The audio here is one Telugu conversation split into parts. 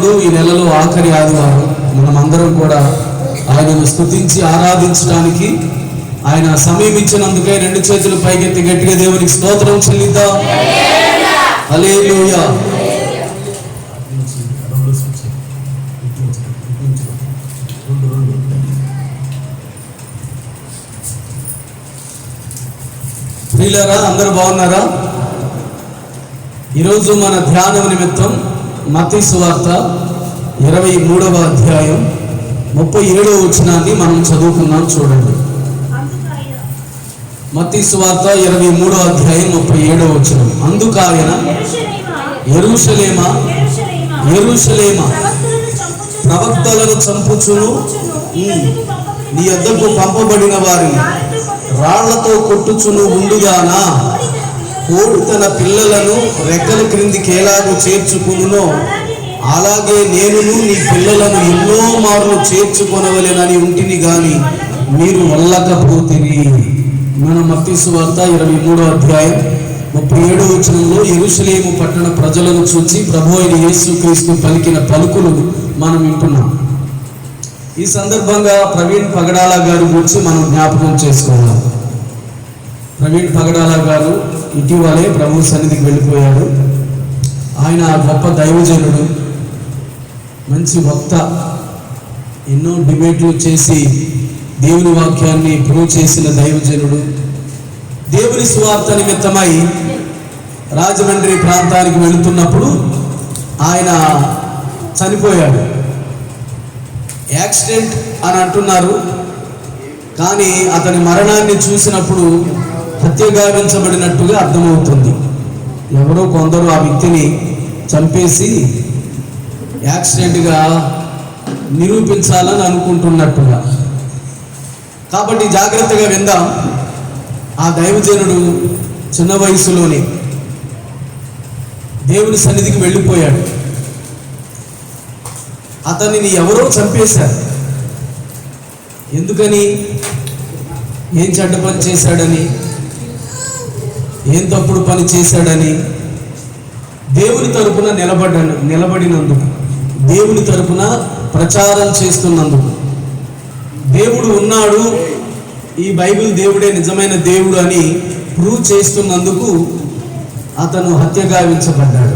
ముందు ఈ నెలలో ఆఖరి ఆదివారం మనం అందరం కూడా ఆయనను స్తుతించి ఆరాధించడానికి ఆయన సమయం ఇచ్చినందుకే రెండు చేతులు పైకెత్తి గట్టిగా దేవునికి స్తోత్రం చెల్లిద్దాం. హల్లెలూయా. ప్రియులారా, అందరూ బాగున్నారా? ఈరోజు మన ధ్యానం నిమిత్తం మత్తయి సువార్త 23వ అధ్యాయం 37వ వచనాన్ని మనం చదువుకున్నాం. చూడండి. మత్తయి సువార్త 23వ అధ్యాయం 37వ వచనం. అందుకు ఆయన, యెరూషలేమా యెరూషలేమా, ప్రవక్తలను చంపుచును నీ యొద్దకు పంపబడిన వారిని రాళ్లతో కొట్టుచును ఉండుగానా, కోడి తన పిల్లలను రెక్కల క్రిందికి ఎలాగూ చేర్చుకునునో అలాగే నేనును నీ పిల్లలను ఎన్నో మార్లు చేర్చుకొనవలెనని ఉంటిని గాని మీరు వల్లకపోతిరి. మన మత్తయి సువార్త 23వ అధ్యాయం 37వ వచనంలో యెరూషలేము పట్టణ ప్రజలను చూచి ప్రభు అయిన యేసుక్రీస్తు పలికిన పలుకులు మనం వింటున్నాం. ఈ సందర్భంగా ప్రవీణ్ పగడాల గారి గురించి మనం జ్ఞాపకం చేసుకోవాలి. ప్రవీణ్ పగడాల గారు ఇటీవలే ప్రభు సన్నిధికి వెళ్ళిపోయాడు. ఆయన గొప్ప దైవజనుడు, మంచి వక్త, ఎన్నో డిబేట్లు చేసి దేవుని వాక్యాన్ని ప్రూవ్ చేసిన దైవజనుడు. దేవుని సువార్త నిమిత్తమై రాజమండ్రి ప్రాంతానికి వెళుతున్నప్పుడు ఆయన చనిపోయాడు. యాక్సిడెంట్ అని అంటున్నారు, కానీ అతని మరణాన్ని చూసినప్పుడు హత్యగావించబడినట్టుగా అర్థమవుతుంది. ఎవరో కొందరు ఆ వ్యక్తిని చంపేసి యాక్సిడెంట్గా నిరూపించాలని అనుకుంటున్నట్టుగా. కాబట్టి జాగ్రత్తగా విందాం. ఆ దైవజనుడు చిన్న వయసులోనే దేవుని సన్నిధికి వెళ్ళిపోయాడు. అతనిని ఎవరో చంపేశారు. ఎందుకని? ఏం చెడ్డ పని చేశాడని, ఏం తప్పుడు పని చేశాడని, దేవుని తరపున నిలబడినందుకు, దేవుని తరపున ప్రచారం చేస్తున్నందుకు, దేవుడు ఉన్నాడు, ఈ బైబిల్ దేవుడే నిజమైన దేవుడు అని ప్రూవ్ చేస్తున్నందుకు అతను హత్యగావించబడ్డాడు.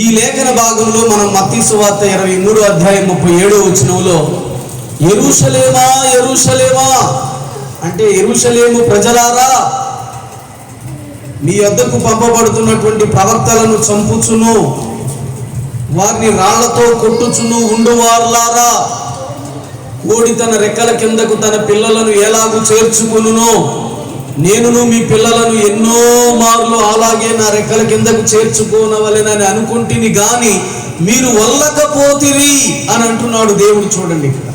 ఈ లేఖన భాగంలో మనం మత్తయి సువార్త 23వ అధ్యాయం 37వ వచనంలో యెరూషలేమా యెరూషలేమా అంటే, యెరూషలేము ప్రజలారా, మీ యొద్దకు పంపబడుతున్నటువంటి ప్రవక్తలను చంపుచును వారిని రాళ్లతో కొట్టుచును ఉండువారులారా, కోడి తన రెక్కల కిందకు తన పిల్లలను ఎలాగూ చేర్చుకునునో నేనును మీ పిల్లలను ఎన్నో మార్లు అలాగే నా రెక్కల కిందకు చేర్చుకోనవలెనని అనుకుంటుని గాని మీరు వల్లకపోతిరి అని అంటున్నాడు దేవుడు. చూడండి, ఇక్కడ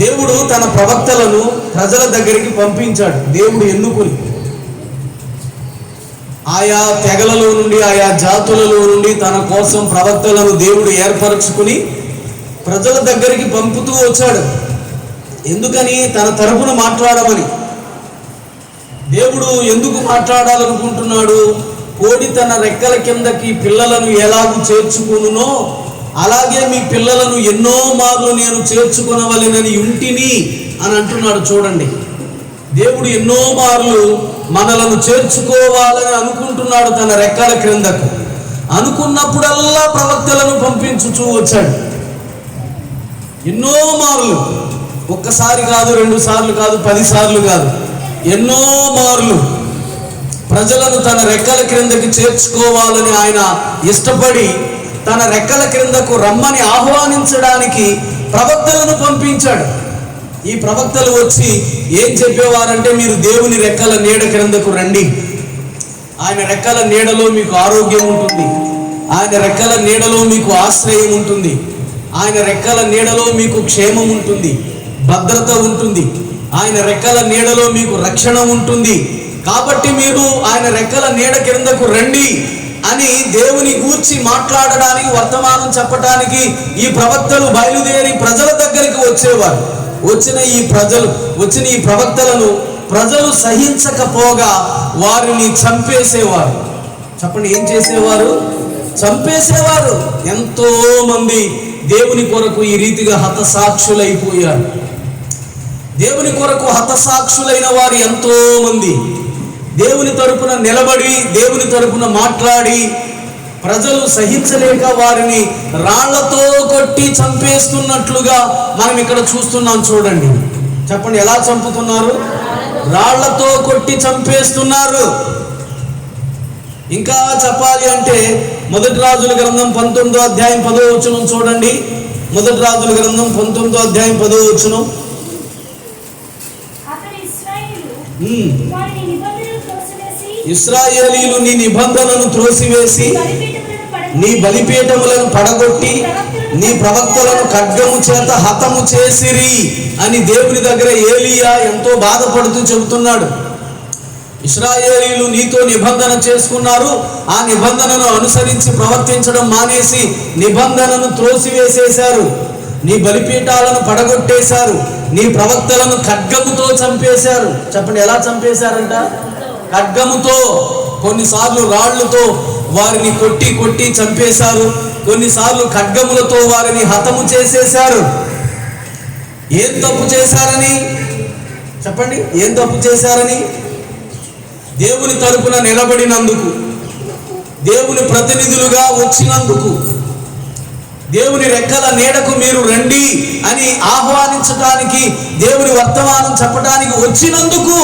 దేవుడు తన ప్రవక్తలను ప్రజల దగ్గరికి పంపించాడు. దేవుడు ఎన్నుకుని ఆయా తెగలలో నుండి, ఆయా జాతులలో నుండి తన కోసం ప్రవక్తలను దేవుడు ఏర్పరచుకుని ప్రజల దగ్గరికి పంపుతూ వచ్చాడు. ఎందుకని? తన తరపున మాట్లాడమని. దేవుడు ఎందుకు మాట్లాడాలనుకుంటున్నాడు? కోడి తన రెక్కల కిందకి పిల్లలను ఎలాగూ చేర్చుకునునో అలాగే మీ పిల్లలను ఎన్నో మార్లు నేను చేర్చుకొనవలెనని ఉంటిని అని అంటున్నాడు. చూడండి, దేవుడు ఎన్నో మార్లు మనలను చేర్చుకోవాలని అనుకుంటున్నాడు తన రెక్కల క్రిందకు. అనుకున్నప్పుడల్లా ప్రవక్తలను పంపించుచూ వచ్చాడు. ఎన్నో మార్లు, ఒక్కసారి కాదు, 2 సార్లు కాదు, 10 సార్లు కాదు, ఎన్నో మార్లు ప్రజలను తన రెక్కల క్రిందకి చేర్చుకోవాలని ఆయన ఇష్టపడి తన రెక్కల క్రిందకు రమ్మని ఆహ్వానించడానికి ప్రవక్తలను పంపించాడు. ఈ ప్రవక్తలు వచ్చి ఏం చెప్పేవారంటే, మీరు దేవుని రెక్కల నీడ క్రిందకు రండి, ఆయన రెక్కల నీడలో మీకు ఆరోగ్యం ఉంటుంది, ఆయన రెక్కల నీడలో మీకు ఆశ్రయం ఉంటుంది, ఆయన రెక్కల నీడలో మీకు క్షేమం ఉంటుంది, భద్రత ఉంటుంది, ఆయన రెక్కల నీడలో మీకు రక్షణ ఉంటుంది. కాబట్టి మీరు ఆయన రెక్కల నీడ క్రిందకు రండి అని దేవుని గూర్చి మాట్లాడడానికి, వర్తమానం చెప్పడానికి ఈ ప్రవక్తలు బయలుదేరి ప్రజల దగ్గరికి వచ్చేవారు. వచ్చిన ఈ ప్రవక్తలను ప్రజలు సహించకపోగా వారిని చంపేసేవారు. చెప్పండి, ఏం చేసేవారు? చంపేసేవారు. ఎంతో మంది దేవుని కొరకు ఈ రీతిగా హతసాక్షులైపోయారు. దేవుని కొరకు హతసాక్షులైన వారు ఎంతో మంది దేవుని తరపున నిలబడి దేవుని తరపున మాట్లాడి ప్రజలు సహించలేక వారిని రాళ్లతో కొట్టి చంపేస్తున్నట్లుగా మనం ఇక్కడ చూస్తున్నాం. చూడండి, చెప్పండి, ఎలా చంపుతున్నారు? రాళ్లతో కొట్టి చంపేస్తున్నారు. ఇంకా చెప్పాలి అంటే మొదటి రాజుల గ్రంథం 19వ అధ్యాయం 10వ వచనం చూడండి. మొదటి రాజుల గ్రంథం 19వ అధ్యాయం 10వ వచనం. ఇశ్రాయేలీయులు నీ నిబంధనను త్రోసివేసి నీ బలిపీఠములను పడగొట్టి నీ ప్రవక్తలను ఖడ్గము చేత హతము చేసిరి అని దేవుని దగ్గర ఏలీయా ఎంతో బాధపడుతూ చెబుతున్నాడు. ఇశ్రాయేలీయులు నీతో నిబంధన చేసుకున్నారు, ఆ నిబంధనను అనుసరించి ప్రవర్తించడం మానేసి నిబంధనను త్రోసివేసేశారు, నీ బలిపీఠాలను పడగొట్టేశారు, నీ ప్రవక్తలను ఖడ్గముతో చంపేశారు. చెప్పండి, ఎలా చంపేశారంట? ఖడ్గముతో. కొన్నిసార్లు రాళ్లతో వారిని కొట్టి కొట్టి చంపేశారు, కొన్నిసార్లు ఖడ్గములతో వారిని హతము చేసేశారు. ఏం తప్పు చేశారని చెప్పండి? ఏం తప్పు చేశారని? దేవుని తరపున నిలబడినందుకు, దేవుని ప్రతినిధులుగా వచ్చినందుకు, దేవుని రెక్కల నీడకు మీరు రండి అని ఆహ్వానించడానికి, దేవుని వర్తమానం చెప్పడానికి వచ్చినందుకు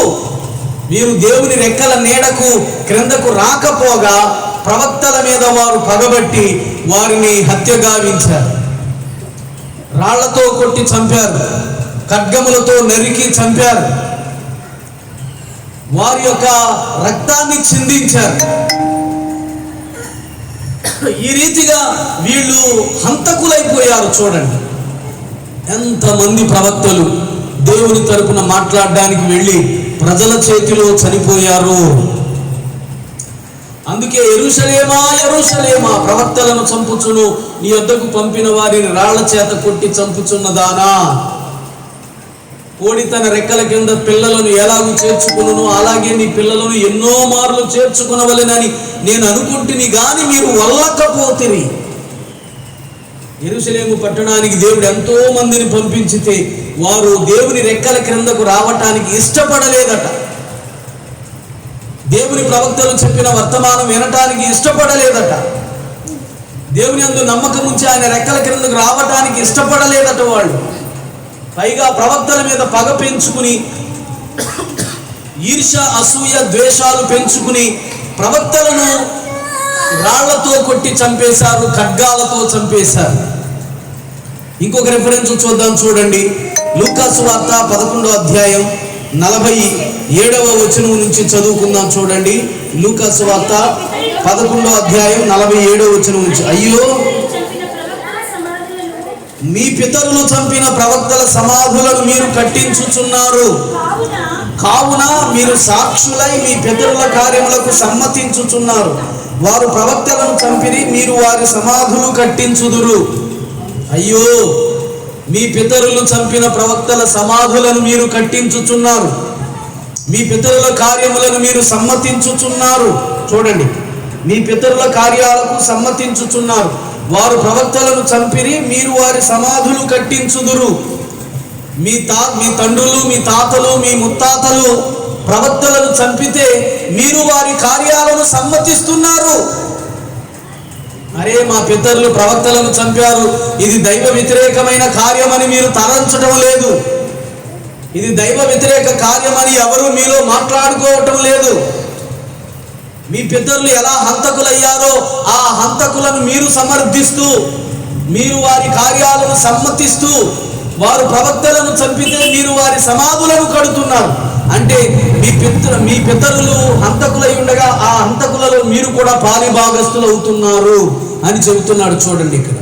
మీరు దేవుని రెక్కల నీడకు క్రిందకు రాకపోగా ప్రవక్తల మీద వారు పగబట్టి వారిని హత్యగావించారు. రాళ్లతో కొట్టి చంపారు, ఖడ్గములతో నరికి చంపారు, వారి యొక్క రక్తాన్ని చిందించారు. ఈ రీతిగా వీళ్ళు హంతకులైపోయారు. చూడండి, ఎంతమంది ప్రవక్తలు దేవుని తరపున మాట్లాడడానికి వెళ్ళి ప్రజల చేతిలో చనిపోయారు. అందుకే యెరూషలేమా యెరూషలేమా, ప్రవక్తలను చంపుచును, నీ వద్దకు పంపిన వారిని రాళ్ల చేత కొట్టి చంపుచున్నదానా, కోడి తన రెక్కల కింద పిల్లలను ఎలాగూ చేర్చుకును అలాగే నీ పిల్లలను ఎన్నో మార్లు చేర్చుకునవలెనని నేను అనుకుంటుని గాని మీరు వల్లకపోతిరి. యెరూషలేము పట్టణానికి దేవుడు ఎంతో మందిని పంపించితే వారు దేవుని రెక్కల క్రిందకు రావటానికి ఇష్టపడలేదట. దేవుని ప్రవక్తలు చెప్పిన వర్తమానం వినటానికి ఇష్టపడలేదట. దేవుని యందు నమ్మకం ఉంచి ఆయన రెక్కల క్రిందకు రావటానికి ఇష్టపడలేదట. వాళ్ళు పైగా ప్రవక్తల మీద పగ పెంచుకుని, ఈర్ష అసూయ ద్వేషాలు పెంచుకుని ప్రవక్తలను రాళ్లతో కొట్టి చంపేశారు, ఖడ్గాలతో చంపేశారు. ఇంకొక రిఫరెన్స్ చూద్దాం, చూడండి. లూకా సువార్త 11వ అధ్యాయం 47వ వచనం నుంచి చదువుకుందాం. చూడండి, లూకా సువార్త 11వ అధ్యాయం 47వ వచనం నుంచి. అయ్యో, మీ పితరులు చంపిన ప్రవక్తల సమాధులను మీరు కట్టించుచున్నారు, కావున మీరు సాక్షులై మీ పితరుల కార్యములకు సమ్మతించుచున్నారు. వారు ప్రవక్తలను చంపిరి, మీరు వారి సమాధులు కట్టించుదురు. అయ్యో, మీ పితరులు చంపిన ప్రవక్తల సమాధులను మీరు కట్టించుచున్నారు, మీ పితరుల కార్యములను మీరు సమ్మతించుచున్నారు. చూడండి, మీ పితరుల కార్యాలకు సమ్మతించుచున్నారు. వారు ప్రవక్తలను చంపిరి, మీరు వారి సమాధులు కట్టించుదురు. మీ తండ్రులు, మీ తాతలు, మీ ముత్తాతలు ప్రవక్తలను చంపితే మీరు వారి కార్యాలను సమ్మతిస్తున్నారు. అరే, మా పితరులు ప్రవక్తలను చంపారు, ఇది దైవ వ్యతిరేకమైన కార్యమని మీరు తలంచడం లేదు. ఇది దైవ వ్యతిరేక కార్యమని ఎవరు మీలో మాట్లాడుకోవటం లేదు. మీ పితరులు ఎలా హంతకులయ్యారో ఆ హంతకులను మీరు సమర్థిస్తూ, మీరు వారి కార్యాలను సమ్మతిస్తూ, వారు ప్రవక్తలను చంపితే మీరు వారి సమాధులను కడుతున్నారు. అంటే మీ పితరులు హంతకులై ఉండగా ఆ హంతకులలో మీరు కూడా పాలిభాగస్తులు అవుతున్నారు అని చెబుతున్నాడు. చూడండి, ఇక్కడ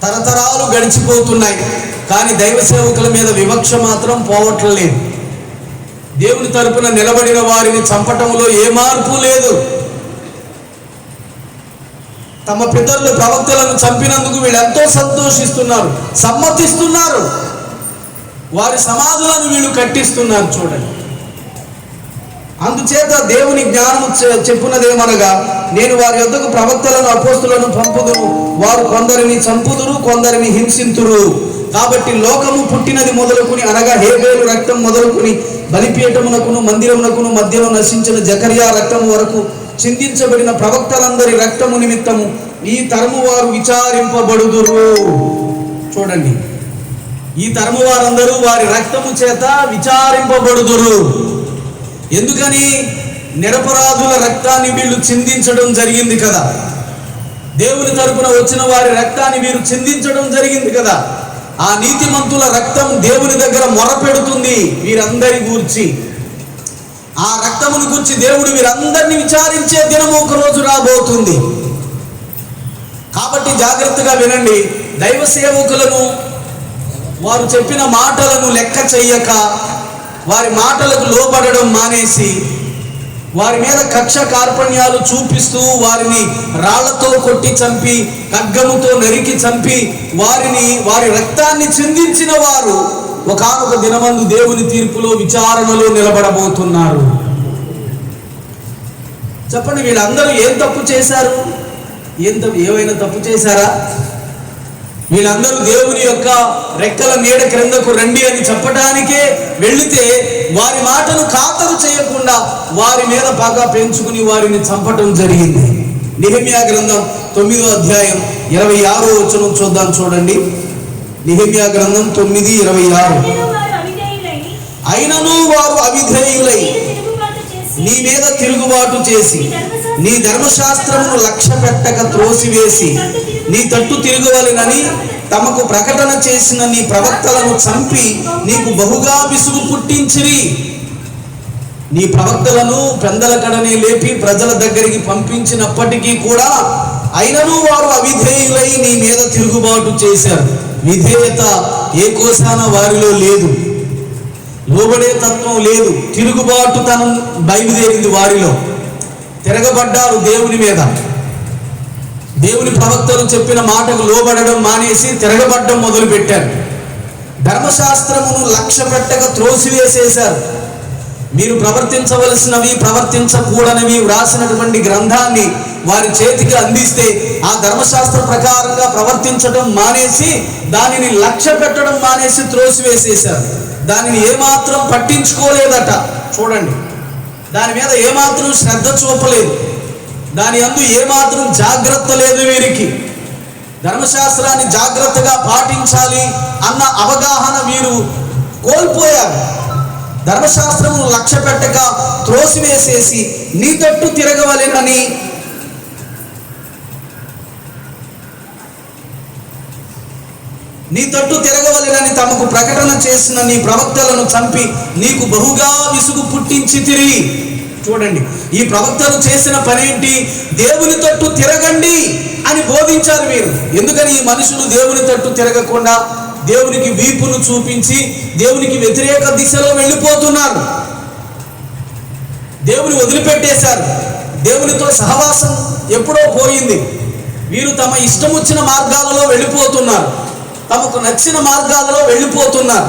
తరతరాలు గడిచిపోతున్నాయి, కానీ దైవ సేవకుల మీద వివక్ష మాత్రం పోవట్లేదు. దేవుని తరపున నిలబడిన వారిని చంపటంలో ఏ మార్పు లేదు. తమ పితరులు ప్రవక్తలను చంపినందుకు వీళ్ళు ఎంతో సంతోషిస్తున్నారు, సమ్మతిస్తున్నారు, వారి సమాధులను వీళ్ళు కట్టిస్తున్నారు. చూడండి, అందుచేత దేవుని జ్ఞానము చెప్పున్నదేమనగా, నేను వారి యొద్దకు ప్రవక్తలను అపోస్తులను పంపుదును, వారు కొందరిని చంపుదురు, కొందరిని హింసింతురు. కాబట్టి లోకము పుట్టినది మొదలుకుని, అనగా హేబేలు రక్తం మొదలుకుని బలిపీఠమునకును మందిరమునకును మధ్యలో నశించిన జకర్యా రక్తము వరకు చిందించబడిన ప్రవక్తలందరి రక్తము నిమిత్తము ఈ తరము వారు విచారింపబడుదురు. చూడండి, ఈ తరము వారందరూ వారి రక్తము చేత విచారింపబడుదురు. ఎందుకని? నిరపరాధుల రక్తాన్ని వీళ్ళు చిందించడం జరిగింది కదా. దేవుని తరపున వచ్చిన వారి రక్తాన్ని వీరు చిందించడం జరిగింది కదా. ఆ నీతిమంతుల రక్తం దేవుని దగ్గర మొరపెడుతుంది వీరందరి గూర్చి. ఆ రక్తమును గూర్చి దేవుడు వీరందరినీ విచారించే దినము ఒక రోజు రాబోతుంది. కాబట్టి జాగ్రత్తగా వినండి. దైవ సేవకులను వారు చెప్పిన మాటలను లెక్క చెయ్యక, వారి మాటలకు లోబడడం మానేసి, వారి మీద కక్ష కార్పణ్యాలు చూపిస్తూ వారిని రాళ్లతో కొట్టి చంపి, ఖడ్గముతో నరికి చంపి, వారి రక్తాన్ని చిందించిన వారు ఒకానొక దినమందు దేవుని తీర్పులో విచారణలో నిలబడబోతున్నారు. చెప్పండి, వీళ్ళందరూ ఏం తప్పు చేశారు? ఏమైనా తప్పు చేశారా? వీళ్ళందరూ దేవుని యొక్క రెక్కల నీడ క్రిందకు రండి అని చెప్పడానికే వెళితే, వారి మాటను ఖాతరు చేయకుండా వారి మీద బాగా పెంచుకుని వారిని చంపటం జరిగింది. నెహెమ్యా గ్రంథం 9వ అధ్యాయం 26వ వచనం చూద్దాం. చూడండి, నెహెమ్యా గ్రంథం 9:26. అయినను వారు అవిధేయులై నీ మీద తిరుగుబాటు చేసి నీ ధర్మశాస్త్రమును లక్ష్య పెట్టక త్రోసివేసి నీ తట్టు తిరగవలెనని తమకు ప్రకటన చేసిన నీ ప్రవక్తలను చంపి నీకు బహుగా విసుగు పుట్టించిరి. నీ ప్రవక్తలను పెందల కడనే లేపి ప్రజల దగ్గరికి పంపించినప్పటికీ కూడా అయినను వారు అవిధేయులై నీ మీద తిరుగుబాటు చేశారు. విధేయత ఏ కోశాన వారిలో లేదు, లోబడే తత్వం లేదు, తిరుగుబాటుతనం బయలుదేరింది వారిలో. తిరగబడ్డారు దేవుని మీద. దేవుని ప్రవక్తలు చెప్పిన మాటకు లోబడడం మానేసి తిరగబడ్డం మొదలు పెట్టారు. ధర్మశాస్త్రమును లక్ష్య పెట్టక త్రోసివేసేశారు. మీరు ప్రవర్తించవలసినవి, ప్రవర్తించకూడనివి వ్రాసినటువంటి గ్రంథాన్ని వారి చేతికి అందిస్తే ఆ ధర్మశాస్త్ర ప్రకారంగా ప్రవర్తించడం మానేసి, దానిని లక్ష్య పెట్టడం మానేసి త్రోసివేసేశారు. దానిని ఏమాత్రం పట్టించుకోలేదట. చూడండి, దాని మీద ఏమాత్రం శ్రద్ధ చూపలేదు, దాని యందు ఏమాత్రం జాగ్రత్త లేదు వీరికి. ధర్మశాస్త్రాన్ని జాగ్రత్తగా పాటించాలి అన్న అవగాహన వీరు కోల్పోయారు. ధర్మశాస్త్రమును లక్ష్య పెట్టక త్రోసివేసేసి నీ తట్టు తిరగవలెనని తమకు ప్రకటన చేసిన నీ ప్రవక్తలను చంపి నీకు బహుగా విసుగు పుట్టించి తిరిగి. చూడండి, ఈ ప్రవక్తలు చేసిన పనేంటి? దేవుని తట్టు తిరగండి అని బోధించారు వీరు. ఎందుకని ఈ మనుషులు దేవుని తట్టు తిరగకుండా దేవునికి వీపును చూపించి దేవునికి వ్యతిరేక దిశలో వెళ్ళిపోతున్నారు. దేవుని వదిలిపెట్టేశారు. దేవునితో సహవాసం ఎప్పుడో పోయింది. వీరు తమ ఇష్టం వచ్చిన మార్గాలలో వెళ్ళిపోతున్నారు, తమకు నచ్చిన మార్గాలలో వెళ్ళిపోతున్నారు.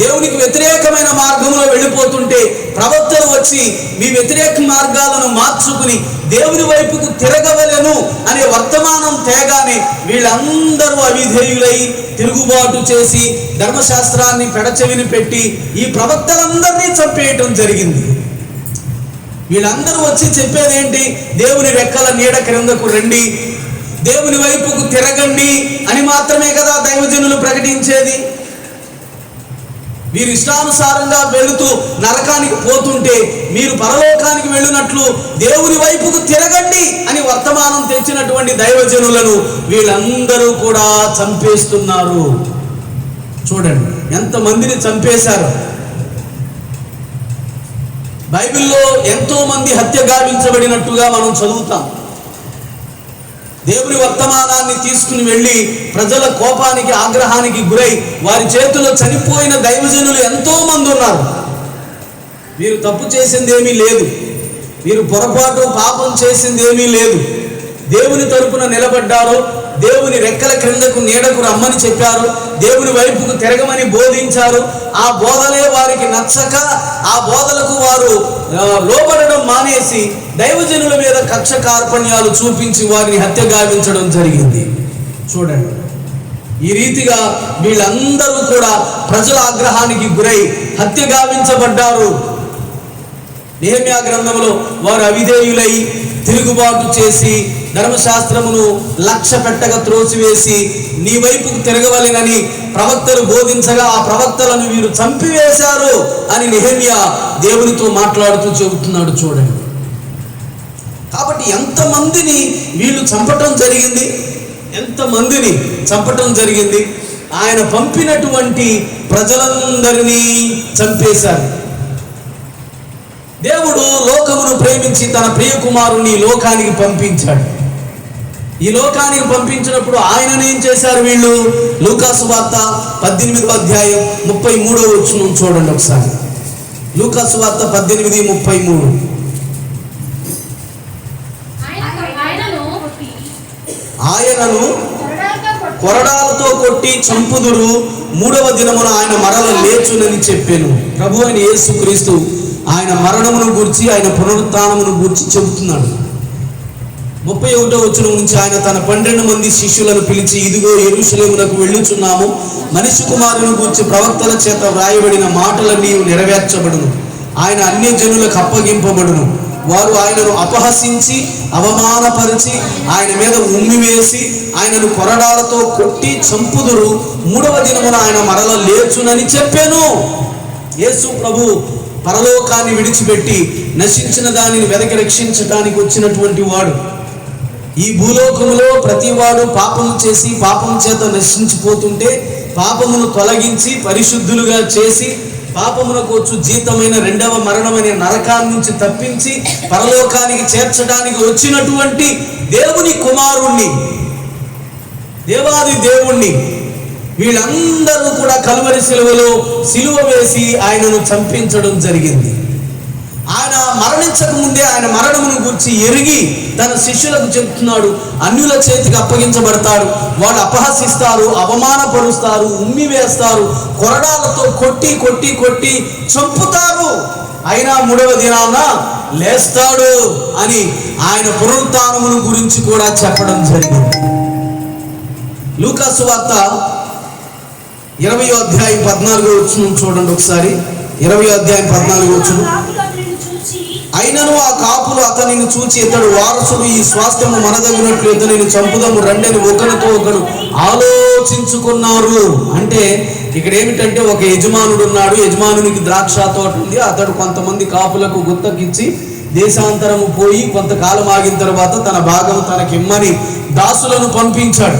దేవునికి వ్యతిరేకమైన మార్గంలో వెళ్ళిపోతుంటే ప్రవక్తలు వచ్చి మీ వ్యతిరేక మార్గాలను మార్చుకుని దేవుని వైపుకు తిరగవలెను అనే వర్తమానం తేగానే వీళ్ళందరూ అవిధేయులై తిరుగుబాటు చేసి ధర్మశాస్త్రాన్ని పెడచెవిని పెట్టి ఈ ప్రవక్తలందరినీ చంపేయటం జరిగింది. వీళ్ళందరూ వచ్చి చెప్పేదేంటి? దేవుని రెక్కల నీడ క్రిందకు రండి, దేవుని వైపుకు తిరగండి అని మాత్రమే కదా దైవజనులు ప్రకటించేది. వీరు ఇష్టానుసారంగా వెళుతూ నరకానికి పోతుంటే మీరు పరలోకానికి వెళ్ళినట్లు దేవుని వైపుకు తిరగండి అని వర్తమానం తెచ్చినటువంటి దైవజనులను వీళ్ళందరూ కూడా చంపేస్తున్నారు. చూడండి, ఎంతమందిని చంపేశారు. బైబిల్లో ఎంతో మంది హత్య గావించబడినట్టుగా మనం చదువుతాం. దేవుని వర్తమానాన్ని తీసుకుని వెళ్ళి ప్రజల కోపానికి, ఆగ్రహానికి గురై వారి చేతిలో చనిపోయిన దైవజనులు ఎంతో మంది ఉన్నారు. వీరు తప్పు చేసింది ఏమీ లేదు, వీరు పొరపాటు పాపం చేసింది ఏమీ లేదు. దేవుని తరపున నిలబడ్డారు, దేవుని రెక్కల క్రిందకు నీడకు రమ్మని చెప్పారు, దేవుని వైపుకు తిరగమని బోధించారు. ఆ బోధలే వారికి నచ్చక ఆ బోధలకు వారు లోబడడం మానేసి దైవజనుల మీద కక్ష కార్పణ్యాలు చూపించి వారిని హత్య గావించడం జరిగింది. చూడండి, ఈ రీతిగా వీళ్ళందరూ కూడా ప్రజల ఆగ్రహానికి గురై హత్య గావించబడ్డారు. నెహెమ్యా గ్రంథంలో వారు అవిధేయులై తిరుగుబాటు చేసి ధర్మశాస్త్రమును లక్ష్య పెట్టగా త్రోసివేసి నీ వైపుకు తిరగవలెనని ప్రవక్తలు బోధించగా ఆ ప్రవక్తలను వీరు చంపివేశారు అని నెహెమ్యా దేవునితో మాట్లాడుతూ చెబుతున్నాడు. చూడండి, కాబట్టి ఎంతమందిని వీళ్ళు చంపటం జరిగింది, ఎంతమందిని చంపటం జరిగింది. ఆయన పంపినటువంటి ప్రజలందరినీ చంపేశారు. దేవుడు లోకమును ప్రేమించి తన ప్రియ కుమారుని లోకానికి పంపించాడు. ఈ లోకానికి పంపించినప్పుడు ఆయనను ఏం చేశారు వీళ్ళు? లూకాసు వార్త 18వ అధ్యాయం 33వ వచనం చూడండి ఒకసారి. లూకాసు వార్త 18:33. ఆయనను కొరడాలతో కొట్టి చంపుదురు, 3వ దినమున ఆయన మరల లేచునని చెప్పాను. ప్రభు అయిన యేసుక్రీస్తు ఆయన మరణమును గూర్చి ఆయన పునరుత్థానమును గూర్చి చెబుతున్నాడు. 31వ వచనం నుంచి ఆయన తన 12 మంది శిష్యులను పిలిచి, ఇదిగో యెరూషలేమునకు వెళ్ళుచున్నాము, మనిషి కుమారుని గూర్చి ప్రవక్తల చేత వ్రాయబడిన మాటలన్నీ నెరవేర్చబడును, ఆయన అన్యజనులకు అప్పగింపబడును, వారు ఆయనను అపహసించి అవమానపరిచి ఆయన మీద ఉమ్మివేసి ఆయనను కొరడాలతో కొట్టి చంపుదురు, 3వ దినమున ఆయన మరల లేచునని చెప్పాను. యేసు ప్రభు పరలోకాన్ని విడిచిపెట్టి నశించిన దానిని వెదకి రక్షించడానికి వచ్చినటువంటి వాడు. ఈ భూలోకములో ప్రతివాడు పాపము చేసి పాపం చేత నశించిపోతుంటే పాపమును తొలగించి పరిశుద్ధులుగా చేసి పాపమునకు వచ్చు జీతమైన 2వ మరణమనే నరకాన్ని నుంచి తప్పించి పరలోకానికి చేర్చడానికి వచ్చినటువంటి దేవుని కుమారుణ్ణి, దేవాది దేవుణ్ణి వీళ్ళందరూ కూడా కల్వరి సిలువలో సిలువ వేసి ఆయనను చంపించడం జరిగింది. ఆయన మరణించక ముందే ఆయన మరణమును గురించి ఎరిగి తన శిష్యులకు చెప్తున్నాడు, అన్యుల చేతికి అప్పగించబడతాడు, వాళ్ళు అపహసిస్తారు, అవమానపరుస్తారు, ఉమ్మి వేస్తారు, కొరడాలతో కొట్టి కొట్టి కొట్టి చంపుతారు, అయినా 3వ దినాన లేస్తాడు అని ఆయన పునరుత్థానమును గురించి కూడా చెప్పడం జరిగింది. లూకాసు వార్త 20వ అధ్యాయం 14వ వచనం చూడండి ఒకసారి. 20వ అధ్యాయం 14వ వచనం. అయినను ఆ కాపులు అతనిని చూచి, ఇతడు వారసుడు, ఈ స్వాస్థ్యము మనదగినట్లు ఇతనిని చంపుదము రండని ఒకరితో ఒకడు ఆలోచించుకున్నారు. అంటే ఇక్కడ ఏమిటంటే ఒక యజమానుడు ఉన్నాడు, యజమానునికి ద్రాక్ష తోట ఉంది, అతడు కొంతమంది కాపులకు గుత్తకిచ్చి దేశాంతరము పోయి కొంతకాలం ఆగిన తర్వాత తన భాగం తనకిమ్మని దాసులను పంపించాడు.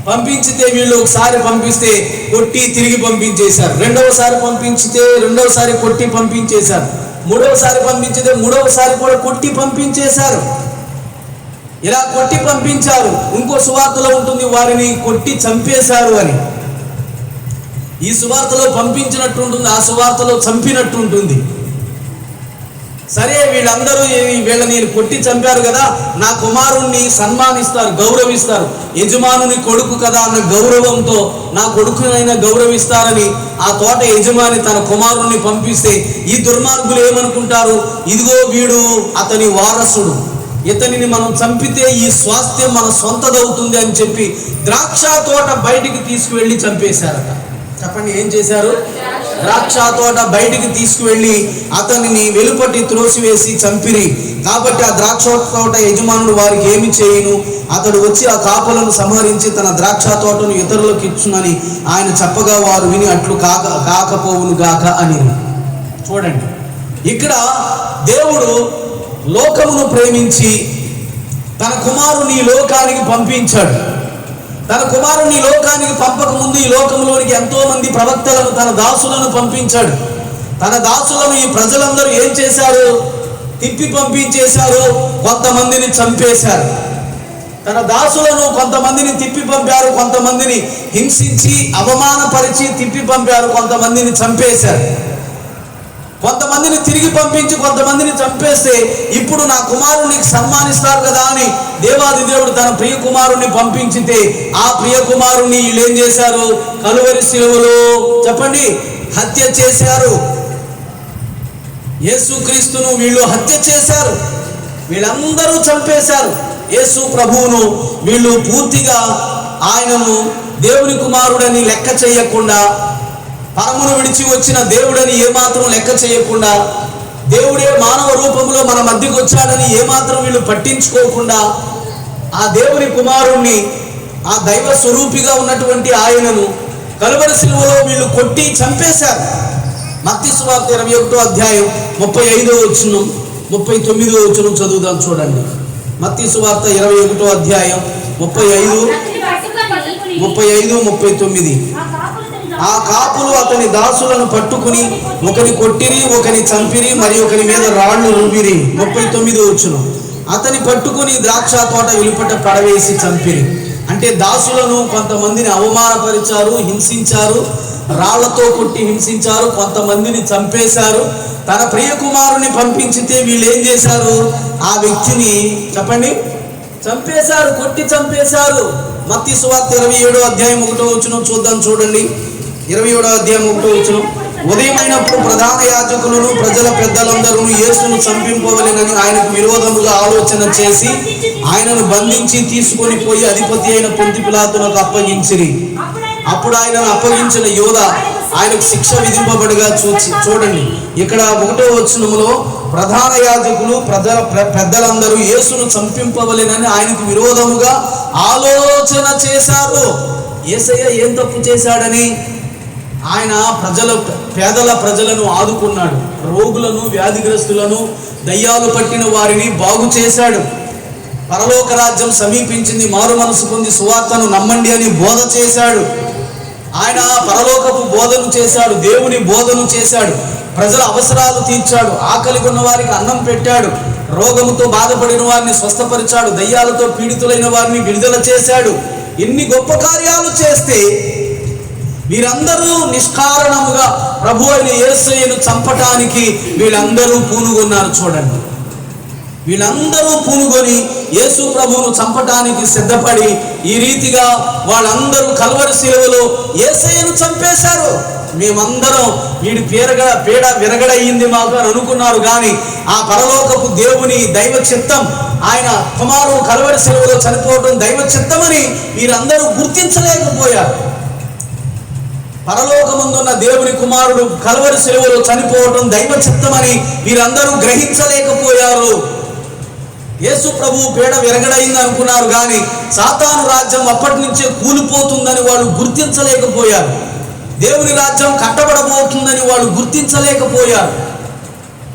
పంపించితే వీళ్ళు ఒకసారి పంపిస్తే కొట్టి తిరిగి పంపించేశారు, రెండవసారి పంపించితే రెండవసారి కొట్టి పంపించేశారు, 3వసారి పంపించితే 3వసారి కూడా కొట్టి పంపించేశారు. ఇలా కొట్టి పంపించారు. ఇంకో సువార్తలో ఉంటుంది వారిని కొట్టి చంపేశారు అని. ఈ సువార్తలో పంపించినట్టు ఉంటుంది, ఆ సువార్తలో చంపినట్టు ఉంటుంది. సరే, వీళ్ళందరూ వీళ్ళని కొట్టి చంపారు కదా, నా కుమారుణ్ణి సన్మానిస్తారు, గౌరవిస్తారు, యజమానుని కొడుకు కదా అన్న గౌరవంతో నా కొడుకునైనా గౌరవిస్తారని ఆ తోట యజమాని తన కుమారుణ్ణి పంపిస్తే ఈ దుర్మార్గులు ఏమనుకుంటారు, ఇదిగో వీడు అతని వారసుడు, ఇతనిని మనం చంపితే ఈ స్వాస్థ్యం మన సొంతదవుతుంది అని చెప్పి ద్రాక్ష తోట బయటికి తీసుకువెళ్ళి చంపేశారట. చెప్పండి, ఏం చేశారు? ద్రాక్ష తోట బయటికి తీసుకువెళ్ళి అతనిని వెలుపటి త్రోసివేసి చంపిరి. కాబట్టి ఆ ద్రాక్ష తోట యజమానుడు వారికి ఏమి చేయును, అతడు వచ్చి ఆ కాపులను సంహరించి తన ద్రాక్ష తోటను ఇతరులకు ఇచ్చునని ఆయన చెప్పగా వారు విని అట్లు కాకపోవును గాక అని. చూడండి, ఇక్కడ దేవుడు లోకమును ప్రేమించి తన కుమారుని లోకానికి పంపించాడు. తన కుమారుని లోకానికి పంపక ముందు ఈ లోకంలోనికి ఎంతో మంది ప్రవక్తలను తన దాసులను పంపించాడు. తన దాసులను ఈ ప్రజలందరూ ఏం చేశారు? తిప్పి పంపించేశారు, కొంతమందిని చంపేశారు. తన దాసులను కొంతమందిని తిప్పి పంపారు, కొంతమందిని హింసించి అవమానపరిచి తిప్పి పంపారు, కొంతమందిని చంపేశారు. కొంతమందిని తిరిగి పంపించి కొంతమందిని చంపేస్తే ఇప్పుడు నా కుమారుని సన్మానిస్తారు కదా అని దేవాది దేవుడు తన ప్రియ కుమారుణ్ణి పంపించితే ఆ ప్రియ కుమారుణ్ణి వీళ్ళు ఏం చేశారు? కలువరి శిలువలో చెప్పండి హత్య చేశారు. యేసుక్రీస్తును వీళ్ళు హత్య చేశారు. వీళ్ళందరూ చంపేశారు. యేసు ప్రభువును వీళ్ళు పూర్తిగా ఆయనను దేవుని కుమారుడని లెక్క చేయకుండా, పరమును విడిచి వచ్చిన దేవుడని ఏమాత్రం లెక్క చేయకుండా, దేవుడే మానవ రూపంలో మన మధ్యకు వచ్చాడని ఏమాత్రం వీళ్ళు పట్టించుకోకుండా ఆ దేవుని కుమారుణ్ణి, ఆ దైవ స్వరూపిగా ఉన్నటువంటి ఆయనను కలువరి శిలువలో వీళ్ళు కొట్టి చంపేశారు. మత్తయి సువార్త 21వ అధ్యాయం 35వ వచనం 39వ వచనం చదువుదాం చూడండి. మత్తయి సువార్త 21వ అధ్యాయం 35, 39. ఆ కాపులు అతని దాసులను పట్టుకుని ఒకని కొట్టిరి, ఒకని చంపిరి, మరి ఒకని మీద రాళ్లు రువ్విరి. 39వ వచనం. అతని పట్టుకుని ద్రాక్ష తోట వెలుపట పడవేసి చంపిరి. అంటే దాసులను కొంతమందిని అవమానపరిచారు, హింసించారు, రాళ్లతో కొట్టి హింసించారు, కొంతమందిని చంపేశారు. తన ప్రియ కుమారుని పంపించితే వీళ్ళు ఏం చేశారు? ఆ వ్యక్తిని చెప్పండి చంపేశారు, కొట్టి చంపేశారు. మత్తయి సువార్త 27వ అధ్యాయం 1వ వచనం చూద్దాం చూడండి. 27వ అధ్యాయం 1వ వచనం. ఉదయమైనప్పుడు ప్రధాన యాజకులను ప్రజల పెద్దలందరూ యేసును చంపింపవలెనని ఆయనకు విరోధముగా ఆలోచన చేసి ఆయనను బంధించి తీసుకొని పోయి అధిపతి అయిన పొంతి పిలాతునకు అప్పగించిరి. అప్పుడు ఆయనను అప్పగించిన యోధ ఆయనకు శిక్ష విధింపబడిగా చూడండి. ఇక్కడ 1వ వచనములో ప్రధాన యాజకులు ప్రజల పెద్దలందరూ యేసును చంపింపవలెనని ఆయనకు విరోధముగా ఆలోచన చేశారు. యేసయ్య ఏం తప్పు చేశాడని? ఆయన పేదల ప్రజలను ఆదుకున్నాడు. రోగులను, వ్యాధిగ్రస్తులను, దయ్యాలు పట్టిన వారిని బాగు చేశాడు. పరలోక రాజ్యం సమీపించింది, మారు మనసు పొంది సువార్తను నమ్మండి అని బోధ చేశాడు. ఆయన పరలోకపు బోధను చేశాడు, దేవుని బోధను చేశాడు, ప్రజల అవసరాలు తీర్చాడు, ఆకలి ఉన్న వారికి అన్నం పెట్టాడు, రోగముతో బాధపడిన వారిని స్వస్థపరిచాడు, దయ్యాలతో పీడితులైన వారిని విడుదల చేశాడు. ఇన్ని గొప్ప కార్యాలు చేస్తే వీరందరూ నిష్కారణముగా ప్రభు అయిన యేసయ్యను చంపటానికి వీళ్ళందరూ పూనుగొన్నారు. చూడండి, వీళ్ళందరూ పూనుకొని యేసు ప్రభువును చంపటానికి సిద్ధపడి ఈ రీతిగా వాళ్ళందరూ కల్వరి శిలువలో యేసయ్యను చంపేశారు. మేమందరం వీడి పేడ విరగడయ్యింది మాకు అని అనుకున్నారు. కానీ ఆ పరలోకపు దేవుని దైవ చిత్తం, ఆయన కుమారుడు కల్వరి శిలువలో చనిపోవడం దైవ చిత్తమని వీరందరూ గుర్తించలేకపోయారు. పరలోకమందున్న దేవుని కుమారుడు కల్వరి శిలువలో చనిపోవడం దైవ చిత్తమని వీరందరూ గ్రహించలేకపోయారు. యేసు ప్రభు పేడ విరగడైంది అనుకున్నారు, కానీ సాతాను రాజ్యం అప్పటి నుంచే కూలిపోతుందని వాళ్ళు గుర్తించలేకపోయారు. దేవుని రాజ్యం కట్టబడబోతుందని వాళ్ళు గుర్తించలేకపోయారు.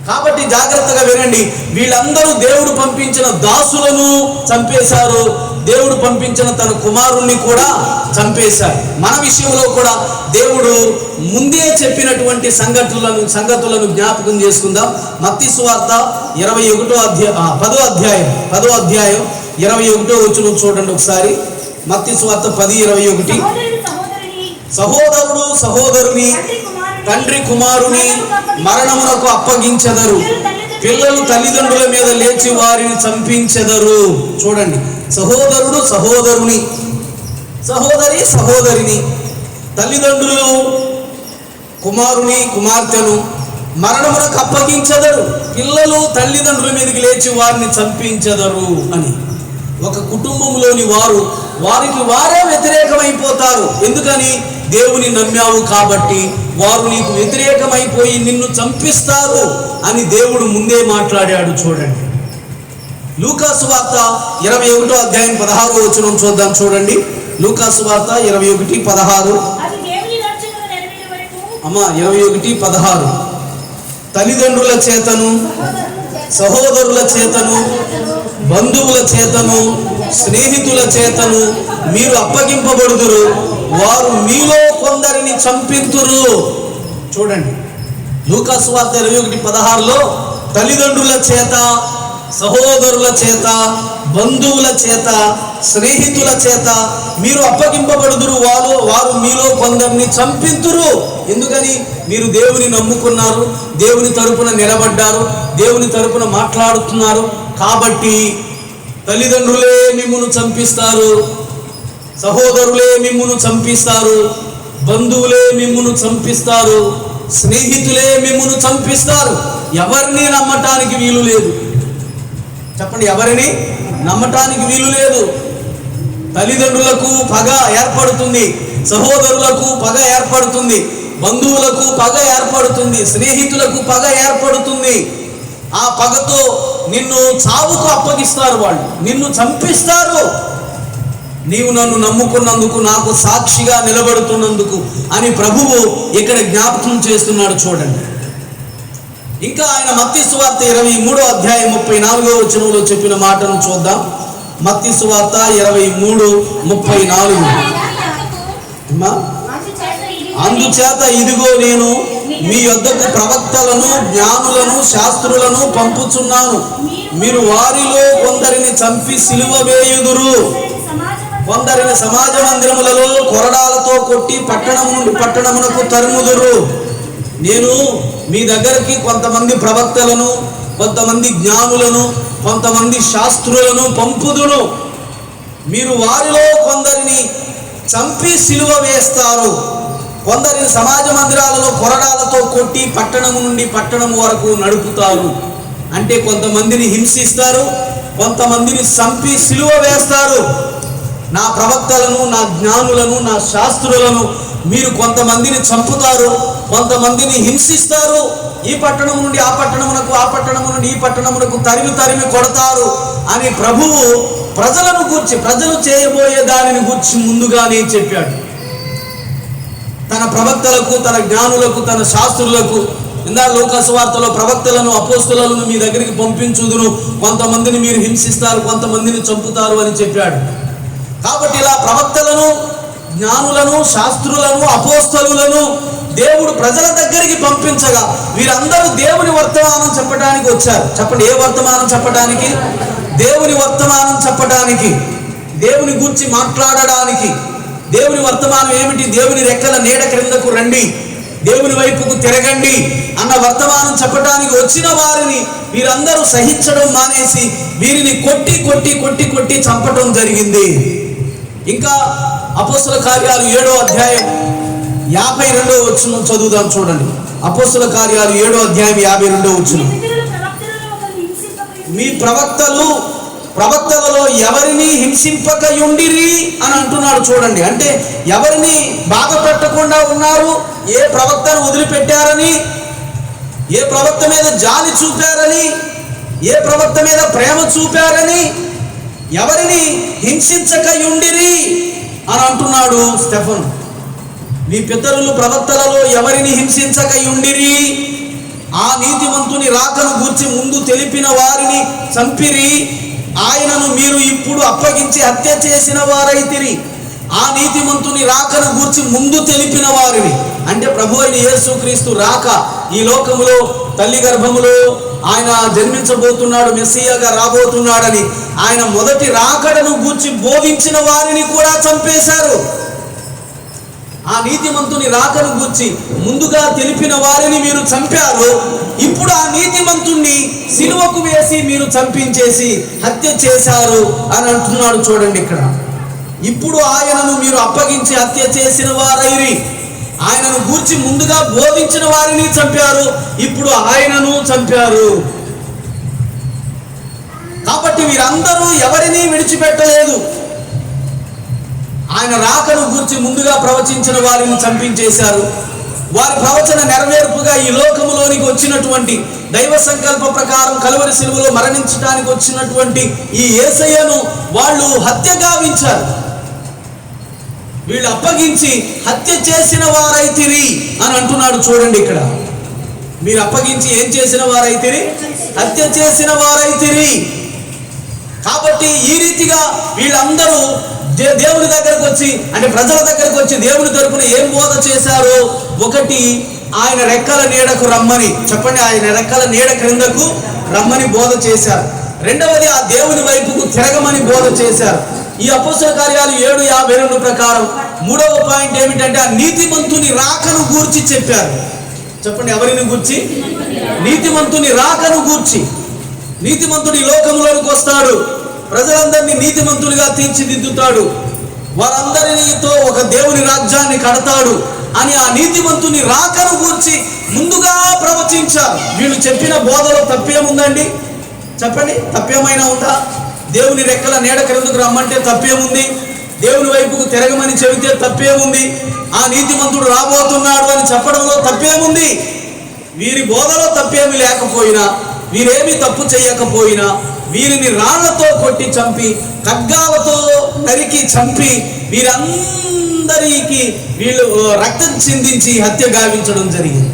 కాబట్టి జాగ్రత్తగా వినండి, వీళ్ళందరూ దేవుడు పంపించిన దాసులను చంపేశారు, దేవుడు పంపించిన తన కుమారుణ్ణి కూడా చంపేశారు. మన విషయంలో కూడా దేవుడు ముందే చెప్పినటువంటి సంగతులను జ్ఞాపకం చేసుకుందాం. మత్తయి సువార్త 10వ అధ్యాయం 21వ వచనం చూడండి ఒకసారి. మత్తయి సువార్త 10:21. సహోదరుడు సహోదరుని తండ్రి కుమారుని మరణమునకు అప్పగించెదరు, పిల్లలు తల్లిదండ్రుల మీద లేచి వారిని చంపించెదరు. చూడండి, సహోదరుడు సహోదరుని, సహోదరి సహోదరిని, తల్లిదండ్రులు కుమారుని కుమార్తెను మరణమునకు అప్పగించెదరు, పిల్లలు తల్లిదండ్రుల మీదకి లేచి వారిని చంపించెదరు అని. ఒక కుటుంబంలోని వారికి వారే వ్యతిరేకమైపోతారు. ఎందుకని? దేవుని నమ్మావు కాబట్టి వారు నీకు వ్యతిరేకమైపోయి నిన్ను చంపిస్తారు అని దేవుడు ముందే మాట్లాడాడు. చూడండి, లూకాసు వార్త 21వ అధ్యాయం 16వ వచనం చూద్దాం చూడండి. లూకాసు వార్త 21:16. 21:16. తల్లిదండ్రుల చేతను, సహోదరుల చేతను, బంధువుల చేతను, స్నేహితుల చేతను మీరు అప్పగింపబడుదురు, వారు మీలో కొందరిని చంపింతురు. చూడండి, లూకాసు వార్త 21:16లో తల్లిదండ్రుల చేత, సహోదరుల చేత, బంధువుల చేత, స్నేహితుల చేత మీరు అప్పగింపబడుదురు, వారు మీలో కొందరిని చంపింతురు. ఎందుకని? మీరు దేవుని నమ్ముకున్నారు, దేవుని తరపున నిలబడ్డారు, దేవుని తరపున మాట్లాడుతున్నారు. కాబట్టి తల్లిదండ్రులే మిమ్మును చంపిస్తారు, సహోదరులే మిమ్మును చంపిస్తారు, బంధువులే మిమ్మును చంపిస్తారు, స్నేహితులే మిమ్మును చంపిస్తారు. ఎవరిని నమ్మటానికి వీలు లేదు. చెప్పండి, ఎవరిని నమ్మటానికి వీలు లేదు. తల్లిదండ్రులకు పగ ఏర్పడుతుంది, సహోదరులకు పగ ఏర్పడుతుంది, బంధువులకు పగ ఏర్పడుతుంది, స్నేహితులకు పగ ఏర్పడుతుంది. ఆ పగతో నిన్ను చావుకు అప్పగిస్తారు, వాళ్ళు నిన్ను చంపిస్తారు. నీవు నన్ను నమ్ముకున్నందుకు, నాకు సాక్షిగా నిలబడుతున్నందుకు అని ప్రభువు ఇక్కడ జ్ఞాపకం చేస్తున్నాడు. చూడండి, ఇంకా ఆయన మత్తయి సువార్త 23వ అధ్యాయం 34వ వచనంలో చెప్పిన మాటను చూద్దాం. మత్తయి సువార్త 23:34. అందుచేత ఇదిగో నేను మీ యొద్దకు ప్రవక్తలను, జ్ఞానులను, శాస్త్రులను పంపుచున్నాను. మీరు వారిలో కొందరిని చంపి సిలువ వేయుదురు, కొందరిని సమాజ మందిరములలో కొరడాలతో కొట్టి పట్టణము నుండి పట్టణమునకు తరుముదురు. నేను మీ దగ్గరికి కొంతమంది ప్రవక్తలను, కొంతమంది జ్ఞానులను, కొంతమంది శాస్త్రులను పంపుదును. మీరు వారిలో కొందరిని చంపి సిలువ వేస్తారు, కొందరిని సమాజ మందిరాలలో కొరడాలతో కొట్టి పట్టణము నుండి పట్టణము వరకు నడుపుతారు. అంటే కొంతమందిని హింసిస్తారు, కొంతమందిని చంపి సిలువ వేస్తారు. నా ప్రవక్తలను, నా జ్ఞానులను, నా శాస్త్రులను మీరు కొంతమందిని చంపుతారు, కొంతమందిని హింసిస్తారు. ఈ పట్టణం నుండి ఆ పట్టణమునకు, ఆ పట్టణము నుండి ఈ పట్టణమునకు తరిమి కొడతారు అని ప్రభువు ప్రజలను గూర్చి, ప్రజలు చేయబోయే దానిని గూర్చి ముందుగానే చెప్పాడు. తన ప్రవక్తలకు, తన జ్ఞానులకు, తన శాస్త్రులకు, ఇందా లూకా సువార్తలో ప్రవక్తలను, అపోస్తలులను మీ దగ్గరికి పంపించుదును, కొంతమందిని మీరు హింసిస్తారు, కొంతమందిని చంపుతారు అని చెప్పాడు. కాబట్టి ఇలా ప్రవక్తలను, జ్ఞానులను, శాస్త్రులను, అపోస్తలులను దేవుడు ప్రజల దగ్గరికి పంపించగా వీరందరూ దేవుని వర్తమానం చెప్పడానికి వచ్చారు. చెప్పండి, ఏ వర్తమానం చెప్పడానికి? దేవుని వర్తమానం చెప్పడానికి, దేవుని గూర్చి మాట్లాడడానికి. దేవుని వర్తమానం ఏమిటి? దేవుని రెక్కల నీడ క్రిందకు రండి, దేవుని వైపుకు తిరగండి అన్న వర్తమానం చెప్పడానికి వచ్చిన వారిని వీరందరూ సహించడం మానేసి వీరిని కొట్టి కొట్టి కొట్టి కొట్టి చంపడం జరిగింది. ఇంకా అపోస్తల కార్యాలు 7వ అధ్యాయం 52వ వచనం చదువుదాం. చూడండి, అపోస్తల కార్యాలు 7వ అధ్యాయం 52వ వచనం. మీ ప్రవక్తలలో ఎవరిని హింసింపకయుండిరి అని అంటున్నాడు. చూడండి, అంటే ఎవరిని బాధ పెట్టకుండా ఉన్నారు, ఏ ప్రవక్తను వదిలిపెట్టారని, ఏ ప్రవక్త మీద జాలి చూపారని, ఏ ప్రవక్త మీద ప్రేమ చూపారని, ఎవరిని హింసించకయుండిరి అని అంటున్నాడు స్టెఫను. మీ పితరులు ప్రవక్తలలో ఎవరిని హింసించకయుండిరి, ఆ నీతిమంతుని రాకను గూర్చి ముందు తెలిపిన వారిని చంపిరి, ఆయనను మీరు ఇప్పుడు అప్పగించి హత్య చేసిన వారైతిరి. ఆ నీతిమంతుని రాకను గూర్చి ముందు తెలిపిన వారిని, అంటే ప్రభు అయిన యేసుక్రీస్తు రాక, ఈ లోకములో తల్లి గర్భములో ఆయన జన్మించబోతున్నాడు, మెస్సియాగా రాబోతున్నాడని ఆయన మొదటి రాకడను గూర్చి బోధించిన వారిని కూడా చంపేశారు. ఆ నీతిమంతుని రాకను గూర్చి ముందుగా తెలిపిన వారిని మీరు చంపారు. ఇప్పుడు ఆ నీతిమంతుణ్ణి సిలువకు వేసి మీరు చంపించేసి హత్య చేశారు అని అంటున్నాడు. చూడండి, ఇక్కడ ఇప్పుడు ఆయనను మీరు అప్పగించి హత్య చేసిన వారైరి. ఆయనను గూర్చి ముందుగా బోధించిన వారిని చంపారు, ఇప్పుడు ఆయనను చంపారు. కాబట్టి వీరందరూ ఎవరిని విడిచిపెట్టలేదు. ఆయన రాకను గూర్చి ముందుగా ప్రవచించిన వారిని చంపించేశారు. వారి ప్రవచన నెరవేర్పుగా ఈ లోకములోనికి వచ్చినటువంటి దైవ సంకల్ప ప్రకారం కలువరి సిలువలో మరణించడానికి వచ్చినటువంటి ఈ యేసయ్యను వాళ్ళు హత్య గావించారు. వీళ్ళు అప్పగించి హత్య చేసిన వారైతిరి అని అంటున్నాడు. చూడండి, ఇక్కడ మీరు అప్పగించి ఏం చేసిన వారైతిరి? హత్య చేసిన వారైతిరి. కాబట్టి ఈ రీతిగా వీళ్ళందరూ దేవుని దగ్గరకు వచ్చి, అంటే ప్రజల దగ్గరకు వచ్చి దేవుని తరపున ఏం బోధ చేశారో, ఒకటి ఆయన రెక్కల నీడకు రమ్మని, చెప్పండి, ఆయన రెక్కల నీడ క్రిందకు రమ్మని బోధ చేశారు. రెండవది ఆ దేవుని వైపుకు తిరగమని బోధ చేశారు. ఈ అపోస్తల కార్యాలు 7:52 ప్రకారం మూడవ పాయింట్ ఏమిటంటే ఆ నీతిమంతుని రాకను గూర్చి చెప్పారు. చెప్పండి, ఎవరిని గూర్చి? నీతిమంతుని రాకను గూర్చి. నీతిమంతుడు ఈ లోకంలోనికి వస్తాడు, ప్రజలందరినీ నీతిమంతులుగా తీర్చిదిద్దుతాడు, వారందరితో ఒక దేవుని రాజ్యాన్ని కడతాడు అని ఆ నీతిమంతుని రాకను గూర్చి ముందుగా ప్రవచించారు. వీళ్ళు చెప్పిన బోధలో తప్పేముందండి? చెప్పండి, తప్పేమైనా ఉందా? దేవుని రెక్కల నీడ క్రిందకు రమ్మంటే తప్పేముంది? దేవుని వైపుకు తిరగమని చెబితే తప్పేముంది? ఆ నీతిమంతుడు రాబోతున్నాడు అని చెప్పడంలో తప్పేముంది? వీరి బోధలో తప్పేమి లేకపోయినా, వీరేమి తప్పు చేయకపోయినా, వీరిని రాళ్లతో కొట్టి చంపి, ఖడ్గాలతో నరికి చంపి, వీరందరికీ వీళ్ళు రక్తం చిందించి హత్య గావించడం జరిగింది.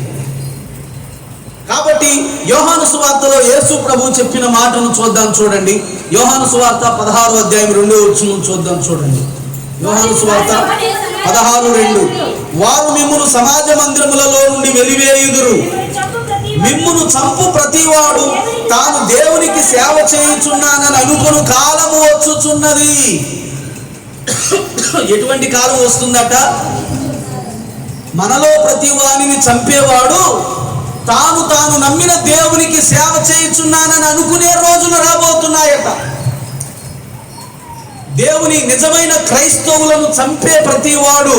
కాబట్టి యోహాను సువార్తలో యేసు ప్రభు చెప్పిన మాటను చూద్దాం, చూడండి. యోహాను సువార్త 16:2 చూద్దాం, చూడండి. యోహాను సువార్త 16:2 వారు మిమ్మును సమాజ మందిరములలో నుండి వెలివేయుదురు, మిమ్మును చంపు ప్రతివాడు తాను దేవునికి సేవ చేయుచున్నానని అనుకొను కాలము వచ్చుచున్నది. ఎటువంటి కాలం వస్తుందట? మనలో ప్రతి వానిని చంపేవాడు తాను నమ్మిన దేవునికి సేవ చేయుచున్నానని అనుకునే రోజులు రాబోతున్నాయట. దేవుని నిజమైన క్రైస్తవులను చంపే ప్రతివాడు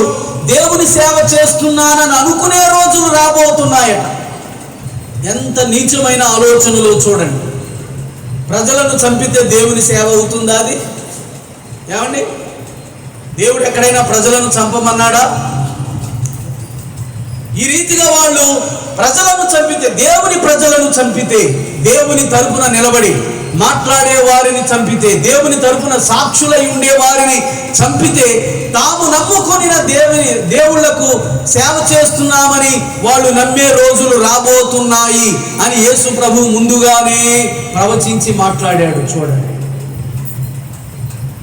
దేవుని సేవ చేస్తున్నానని అనుకునే రోజులు రాబోతున్నాయట. ఎంత నీచమైన ఆలోచనలో చూడండి. ప్రజలను చంపితే దేవుని సేవ అవుతుందా? అది ఏమండి? దేవుడు ఎక్కడైనా ప్రజలను చంపమన్నాడా? ఈ రీతిగా వాళ్ళు ప్రజలను చంపితే, దేవుని ప్రజలను చంపితే, దేవుని తరపున నిలబడి మాట్లాడే వారిని చంపితే, దేవుని తరపున సాక్షులై ఉండే వారిని చంపితే, తాము నమ్ముకొనిన దేవుళ్లకు సేవ చేస్తున్నామని వాళ్ళు నమ్మే రోజులు రాబోతున్నాయి అని యేసు ప్రభు ముందుగానే ప్రవచించి మాట్లాడాడు. చూడండి,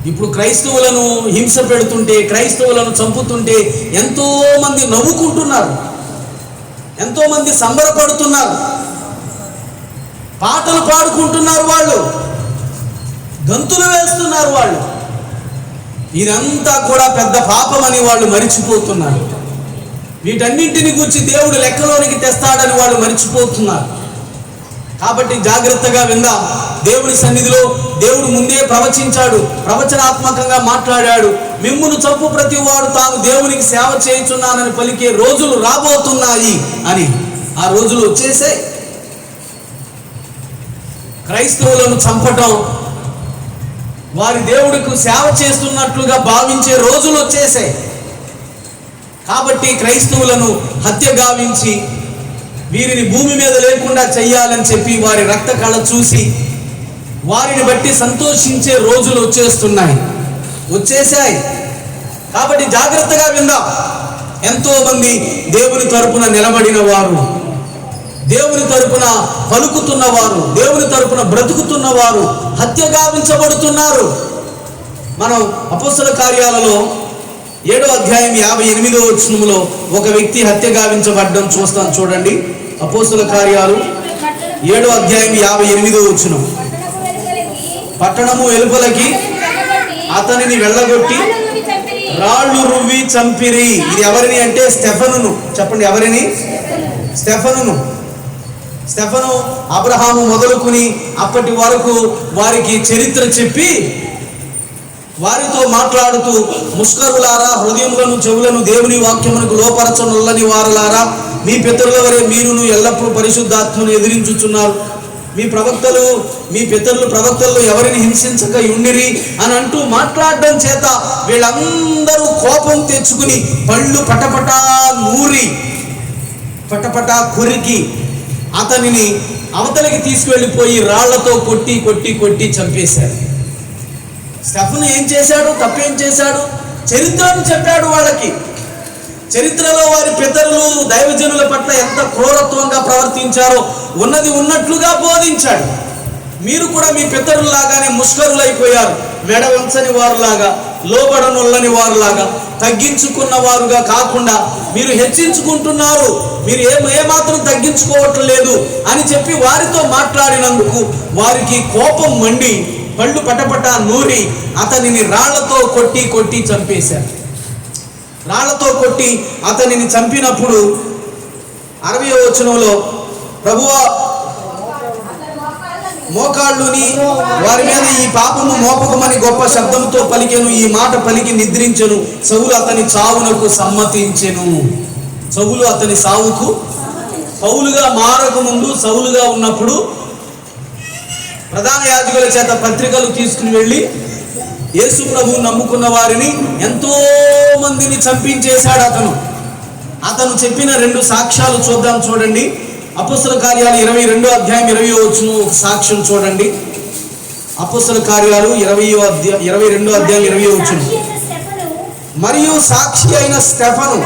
ఇప్పుడు క్రైస్తవులను హింస పెడుతుంటే, క్రైస్తవులను చంపుతుంటే ఎంతో మంది నవ్వుకుంటున్నారు, ఎంతో మంది సంబరపడుతున్నారు, పాటలు పాడుకుంటున్నారు, వాళ్ళు గంతులు వేస్తున్నారు. వాళ్ళు ఇదంతా కూడా పెద్ద పాపమని వాళ్ళు మరిచిపోతున్నారు. వీటన్నింటిని గురించి దేవుడు లెక్కలోనికి తెస్తాడని వాళ్ళు మరిచిపోతున్నారు. కాబట్టి జాగ్రత్తగా విందాం. దేవుని సన్నిధిలో దేవుడు ముందే ప్రవచించాడు, ప్రవచనాత్మకంగా మాట్లాడాడు. మిమ్మును చంపు ప్రతి వాడు తాను దేవునికి సేవ చేయుచున్నానని పలికే రోజులు రాబోతున్నాయి అని. ఆ రోజులు వచ్చేసాయి. క్రైస్తవులను చంపటం, వారి దేవుడికి సేవ చేస్తున్నట్లుగా భావించే రోజులు వచ్చేసాయి. కాబట్టి క్రైస్తవులను హత్య గావించి వీరిని భూమి మీద లేకుండా చెయ్యాలని చెప్పి వారి రక్త కళ చూసి వారిని బట్టి సంతోషించే రోజులు వచ్చేసాయి. కాబట్టి జాగ్రత్తగా విందాం. ఎంతో మంది దేవుని తరపున నిలబడిన వారు, దేవుని తరపున పలుకుతున్నవారు, దేవుని తరపున బ్రతుకుతున్నవారు హత్య గావించబడుతున్నారు. మనం అపోస్తల కార్యాలలో 7:58 ఒక వ్యక్తి హత్య గావించబడ్డం చూస్తాం. చూడండి, అపోస్తల కార్యాలు 7:58 పట్టణము వెలుపలకి అతనిని వెళ్ళగొట్టి రాళ్ళు రువ్వి చంపిరి. ఇది ఎవరిని అంటే స్టెఫనును. చెప్పండి, ఎవరిని? స్టెఫను అబ్రహాము మొదలుకుని అప్పటి వరకు వారికి చరిత్ర చెప్పి వారితో మాట్లాడుతూ, ముష్కరులారా, హృదయములను చెవులను దేవుని వాక్యమునకు లోపరచనుల్లని వారలారా, మీ పితరుల వరే మీరును ఎల్లప్పుడూ పరిశుద్ధాత్మను ఎదిరించుచున్నారు. మీ పితరులు ప్రవక్తల్లో ఎవరిని హింసించక ఉండిరి అని అంటూ మాట్లాడడం చేత వీళ్ళందరూ కోపం తెచ్చుకుని పళ్ళు పటపటా నూరి పటపటా కొరికి అతనిని అవతలికి తీసుకువెళ్ళిపోయి రాళ్లతో కొట్టి కొట్టి కొట్టి చంపేశారు. స్టెఫను ఏం చేశాడు? తప్పేం చేశాడు? చరిత్రను చెప్పాడు వాళ్ళకి. చరిత్రలో వారి పితరులు దైవజనుల పట్ల ఎంత క్రూరత్వంగా ప్రవర్తించారో ఉన్నది ఉన్నట్లుగా బోధించాడు. మీరు కూడా మీ పితరుల్లాగానే ముష్కరులైపోయారు. మెడ వంచని వారులాగా, లోబడనొల్లని వారులాగా, తగ్గించుకున్న వారుగా కాకుండా మీరు హెచ్చించుకుంటున్నారు. మీరు ఏమాత్రం తగ్గించుకోవట్లేదు అని చెప్పి వారితో మాట్లాడినందుకు వారికి కోపం మండి పళ్ళు పటపట నూరి అతనిని రాళ్లతో కొట్టి కొట్టి చంపేశారు. రాళ్లతో కొట్టి అతనిని చంపినప్పుడు 60వ వచనంలో ప్రభువా మోకాళ్ళుని వారి మీద ఈ పాపము మోపకమని గొప్ప శబ్దంతో పలికెను. ఈ మాట పలికి నిద్రించెను. సౌలు అతని చావునకు సమ్మతించెను. సౌలు అతని సావుకు పౌలుగా మారక ముందు సౌలుగా ఉన్నప్పుడు ప్రధాన యాజకుల చేత పత్రికలు తీసుకుని వెళ్ళి యేసు ప్రభువును నమ్ముకున్న వారిని ఎంతో మందిని చంపించేశాడు. అతను చెప్పిన 2 సాక్ష్యాలు చూద్దాం. చూడండి, అపోస్తల కార్యాలు 22వ అధ్యాయం 20వ వచనం ఒక సాక్ష్యం చూడండి. అపోస్తల కార్యాలు 22వ అధ్యాయం 20వ వచనం. మరియు సాక్షి అయిన స్టెఫను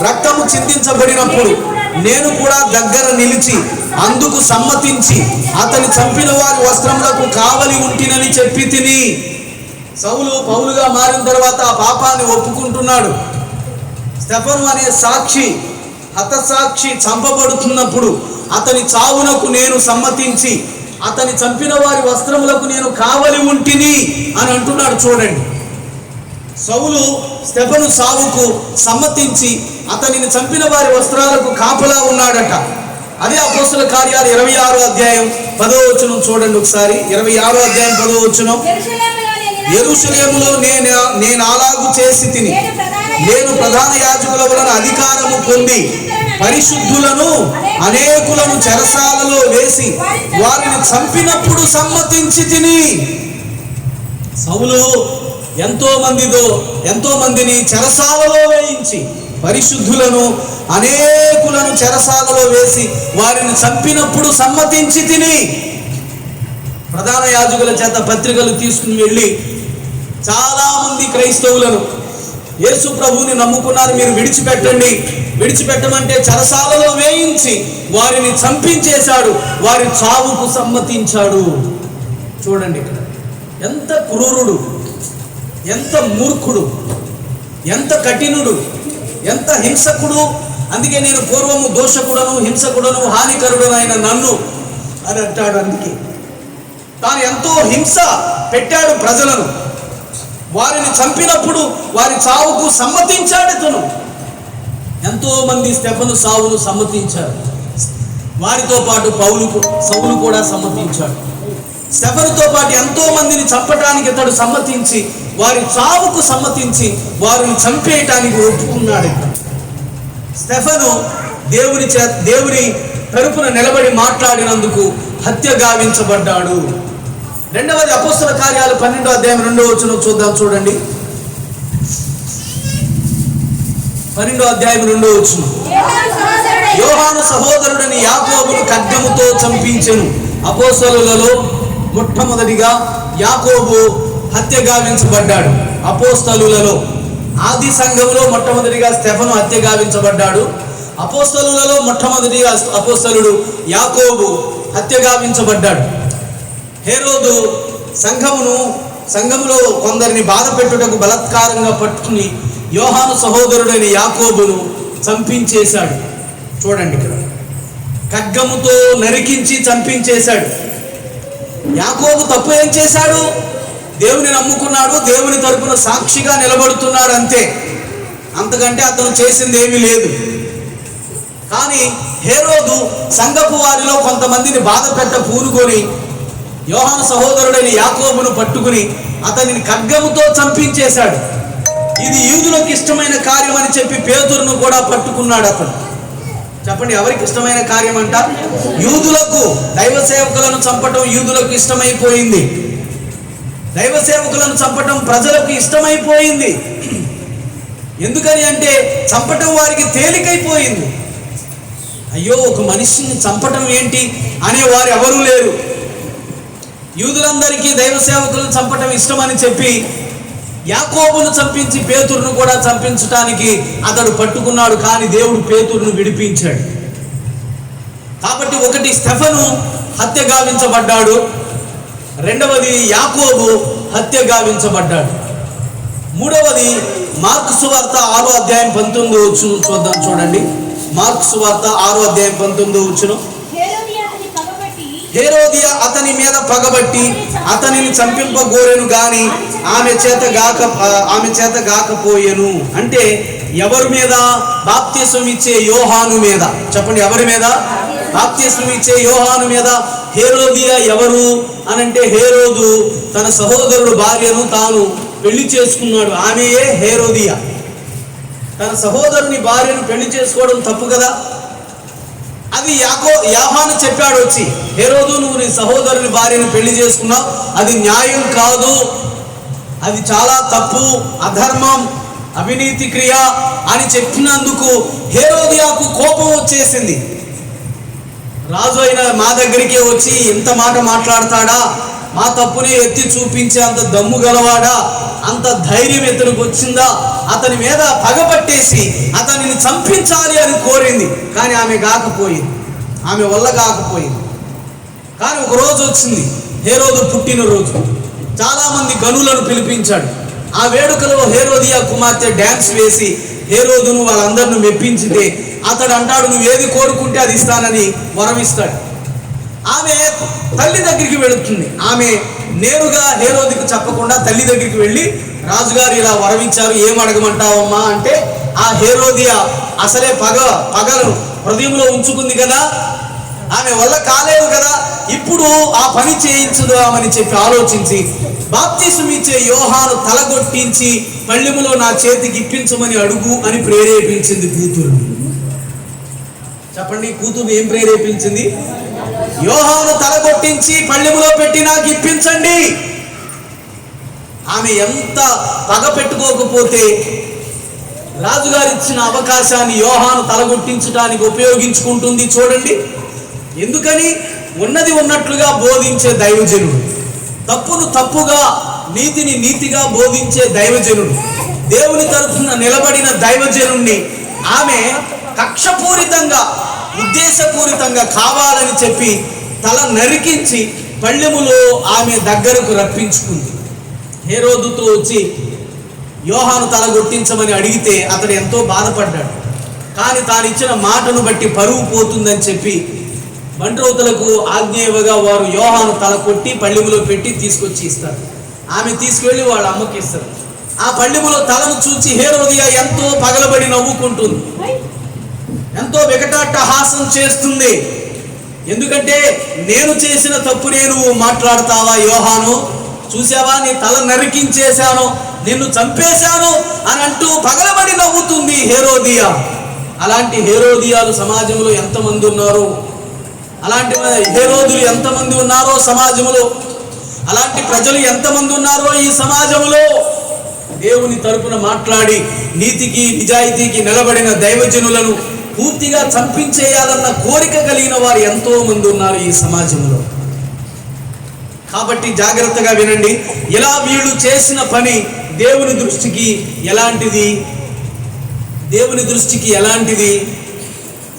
రక్తము చిందించబడినప్పుడు నేను కూడా దగ్గర నిలిచి అందుకు సమ్మతించి అతని చంపిన వారి వస్త్రములకు కావలి ఉంటినని చెప్పి తిని. సౌలు పౌలుగా మారిన తర్వాత ఆ పాపాన్ని ఒప్పుకుంటున్నాడు. స్టెఫను అనే సాక్షి, హతసాక్షి చంపబడుతున్నప్పుడు అతని చావునకు నేను సమ్మతించి అతని చంపిన వారి వస్త్రములకు నేను కావలి ఉంటిని అని అంటున్నాడు. చూడండి, సౌలు స్టెఫను సావుకు సమ్మతించి అతనిని చంపిన వారి వస్త్రాలకు కాపలా ఉన్నాడట. అదే అపోస్తల కార్యాలు 26వ అధ్యాయం 10వ వచనం చూడండి ఒకసారి. 26వ అధ్యాయం 10వ వచనం. యెరూషలేములో నేను అలాగు చేసి తిని నేను ప్రధాన యాజకుల వలన అధికారము పొంది పరిశుద్ధులను అనేకులను చెరసాలలో వేసి వారిని చంపినప్పుడు సమ్మతించి తిని. సౌలు ఎంతో మందిని చెరసాలలో వేయించి పరిశుద్ధులను అనేకులను చెరసాలలో వేసి వారిని చంపినప్పుడు సమ్మతించి తిని. ప్రధాన యాజకుల చేత పత్రికలు తీసుకుని వెళ్ళి చాలా మంది క్రైస్తవులను యేసు ప్రభువుని నమ్ముకున్నారు, మీరు విడిచిపెట్టమంటే చెరసాలలో వేయించి వారిని చంపించేశాడు. వారి చావుకు సమ్మతించాడు. చూడండి, ఇక్కడ ఎంత క్రూరుడు, ఎంత మూర్ఖుడు, ఎంత కఠినుడు, ఎంత హింసకుడు. అందుకే నేను పూర్వము దోషకుడను, హింసకుడను, హానికరుడనైన నన్ను అని అంటాడు. అందుకే తాను ఎంతో హింస పెట్టాడు ప్రజలను. వారిని చంపినప్పుడు వారి చావుకు సమ్మతించాడు. అతను ఎంతో మంది స్టెఫను సావును సమ్మతించారు. వారితో పాటు సౌలు కూడా సమ్మతించాడు. స్టెఫనుతో పాటు ఎంతో మందిని చంపటానికి ఇతడు సమ్మతించి వారి చావుకు సమ్మతించి వారిని చంపేయటానికి ఒప్పుకున్నాడు. స్టెఫను దేవుని తరపున నిలబడి మాట్లాడినందుకు హత్య గావించబడ్డాడు. రెండవది అపోస్తల కార్యాలు 12వ అధ్యాయం 2వ వచనం చూద్దాం. చూడండి, 12వ అధ్యాయం 2వ వచనం. యోహాను సహోదరుడని యాకోబును ఖడ్గముతో చంపించెను. అపోస్తలులలో మొట్టమొదటిగా యాకోబు హత్య గావించబడ్డాడు. అపోస్తలులలో ఆది సంఘంలో మొట్టమొదటిగా స్టెఫను హత్య గావించబడ్డాడు. అపోస్తలులలో మొట్టమొదటిగా అపోస్తలుడు యాకోబు హత్య గావించబడ్డాడు. హేరోదు సంఘములో కొందరిని బాధ పెట్టుటకు బలాత్కారంగా పట్టుకుని యోహాను సహోదరుడైన యాకోబును చంపించేశాడు. చూడండి, ఇక్కడ ఖడ్గముతో నరికించి చంపించేశాడు. యాకోబు తప్పు ఏం చేశాడు? దేవుని నమ్ముకున్నాడు, దేవుని తరపున సాక్షిగా నిలబడుతున్నాడు, అంతే. అంతకంటే అతను చేసింది ఏమీ లేదు. కానీ హేరోదు సంఘపు వారిలో కొంతమందిని బాధ పెట్ట పూనుకొని యోహాను సహోదరుడైన యాకోబును పట్టుకుని అతనిని ఖడ్గముతో చంపించేశాడు. ఇది యూదులకు ఇష్టమైన కార్యం అని చెప్పి పేతురును కూడా పట్టుకున్నాడు. అతను చెప్పండి, ఎవరికి ఇష్టమైన కార్యం అంట? యూదులకు. దైవ సేవకులను చంపటం యూదులకు ఇష్టమైపోయింది. దైవ సేవకులను చంపటం ప్రజలకు ఇష్టమైపోయింది. ఎందుకని అంటే చంపటం వారికి తేలికైపోయింది. అయ్యో, ఒక మనిషిని చంపటం ఏంటి అనేవారు ఎవరూ లేరు. యూదులందరికీ దైవ సేవకులను చంపటం ఇష్టమని చెప్పి యాకోబును చంపించి పేతురును కూడా చంపించటానికి అతడు పట్టుకున్నాడు. కానీ దేవుడు పేతురును విడిపించాడు. కాబట్టి ఒకటి స్టెఫను హత్య గావించబడ్డాడు. రెండవది యాకోబు హత్య గావించబడ్డాడు. మూడవది మార్కు సువార్త 6వ అధ్యాయం 19వ వచనం చూద్దాం. చూడండి, మార్కు సువార్త 6వ అధ్యాయం 19వ వచనం. హేరోదియ అతని మీద పగబట్టి అతనిని చంపింపగోరెను గాని ఆమె చేత గాకపోయెను. అంటే ఎవరి మీద? బాప్తిసం ఇచ్చే యోహాను మీద. చెప్పండి, ఎవరి మీద? బాప్తిసం ఇచ్చే యోహాను మీద. హేరోదియ ఎవరు అనంటే, హేరోదు తన సహోదరుడు భార్యను తాను పెళ్లి చేసుకున్నాడు. ఆమెయే హేరోదియ. తన సహోదరుని భార్యను పెళ్లి చేసుకోవడం తప్పు కదా. అది యోహాను చెప్పాడు వచ్చి, హేరోదు నువ్వు నీ సహోదరుని భార్యను పెళ్లి చేసుకున్నావు, అది న్యాయం కాదు, అది చాలా తప్పు, అధర్మం, అవినీతి క్రియ అని చెప్పినందుకు హేరోదియాకు కోపం వచ్చేసింది. రాజు అయిన మా దగ్గరికే వచ్చి ఇంత మాట మాట్లాడతాడా, మా తప్పుని ఎత్తి చూపించే అంత దమ్ము గలవాడా, అంత ధైర్యం ఇతనికి వచ్చిందా, అతని మీద పగబట్టేసి అతనిని చంపించాలి అని కోరింది. కానీ ఆమె వల్ల కాకపోయింది. కానీ ఒక రోజు వచ్చింది, హేరోదు పుట్టినరోజు. చాలామంది గనులను పిలిపించాడు. ఆ వేడుకలో హేరోదియా కుమార్తె డ్యాన్స్ వేసి హేరోదును వాళ్ళందరిని మెప్పించితే అతడు అంటాడు, నువ్వు ఏది కోరుకుంటే అది ఇస్తానని వరమిస్తాడు. ఆమె తల్లి దగ్గరికి వెళుతుంది. ఆమె నేరుగా హేరోదుకు చెప్పకుండా తల్లి దగ్గరికి వెళ్ళి, రాజుగారు ఇలా వరమించారు, ఏం అడగమంటావమ్మా అంటే, ఆ హేరోదియా అసలే పగలను హృదయంలో ఉంచుకుంది కదా, ఆమె వల్ల కాలేదు కదా, ఇప్పుడు ఆ పని చేయించుదామని చెప్పి ఆలోచించి బాప్తిసం ఇచ్చే యోహాను తలగొట్టించి పళ్ళెములో నా చేతికి ఇప్పించమని అడుగు అని ప్రేరేపించింది కూతురు. చెప్పండి, కూతురు ఏం ప్రేరేపించింది? యోహాను తలగొట్టించి పళ్ళెములో పెట్టి నాకు ఇప్పించండి. ఆమె ఎంత పగ పెట్టుకోకపోతే రాజుగారు ఇచ్చిన అవకాశాన్ని యోహాను తలగొట్టించడానికి ఉపయోగించుకుంటుంది. చూడండి, ఎందుకని? ఉన్నది ఉన్నట్లుగా బోధించే దైవజనుడు, తప్పును తప్పుగా, నీతిని నీతిగా బోధించే దైవజనుడు, దేవుని తరఫున నిలబడిన దైవజనుణ్ణి ఆమె కక్షపూరితంగా, ఉద్దేశపూరితంగా కావాలని చెప్పి తల నరికించి పళ్ళెములో ఆమె దగ్గరకు రప్పించుకుంది. హేరోదుతో వచ్చి యోహాను తల కొట్టించమని అడిగితే అతడు ఎంతో బాధపడ్డాడు. కానీ తాను ఇచ్చిన మాటను బట్టి పరువు పోతుందని చెప్పి బంట్రౌతులకు ఆజ్ఞేయగా వారు యోహాను తల కొట్టి పళ్ళెములో పెట్టి తీసుకొచ్చి ఇస్తారు. ఆమె తీసుకెళ్ళి వాళ్ళ అమ్మకి ఇస్తారు. ఆ పళ్ళెములో తలను చూచి హేరోదియా ఎంతో పగలబడి నవ్వుకుంటుంది, ఎంతో వికటాట్టహాసం చేస్తుంది. ఎందుకంటే నేను చేసిన తప్పునే నువ్వు మాట్లాడతావా యోహాను, చూసావా నీ తల నరికించేశాను, నిన్ను చంపేశాను అని అంటూ పగలబడి నవ్వుతుంది హేరోదియా. అలాంటి హేరోదియాలు సమాజంలో ఎంతమంది ఉన్నారో, అలాంటి హేరోదులు ఎంతమంది ఉన్నారో సమాజంలో, అలాంటి ప్రజలు ఎంతమంది ఉన్నారో ఈ సమాజంలో. దేవుని తరపున మాట్లాడి నీతికి నిజాయితీకి నిలబడిన దైవజనులను పూర్తిగా చంపించేయాలన్న కోరిక కలిగిన వారు ఎంతో మంది ఉన్నారు ఈ సమాజంలో. కాబట్టి జాగ్రత్తగా వినండి, ఇలా వీళ్ళు చేసిన పని దేవుని దృష్టికి ఎలాంటిది? దేవుని దృష్టికి ఎలాంటిది?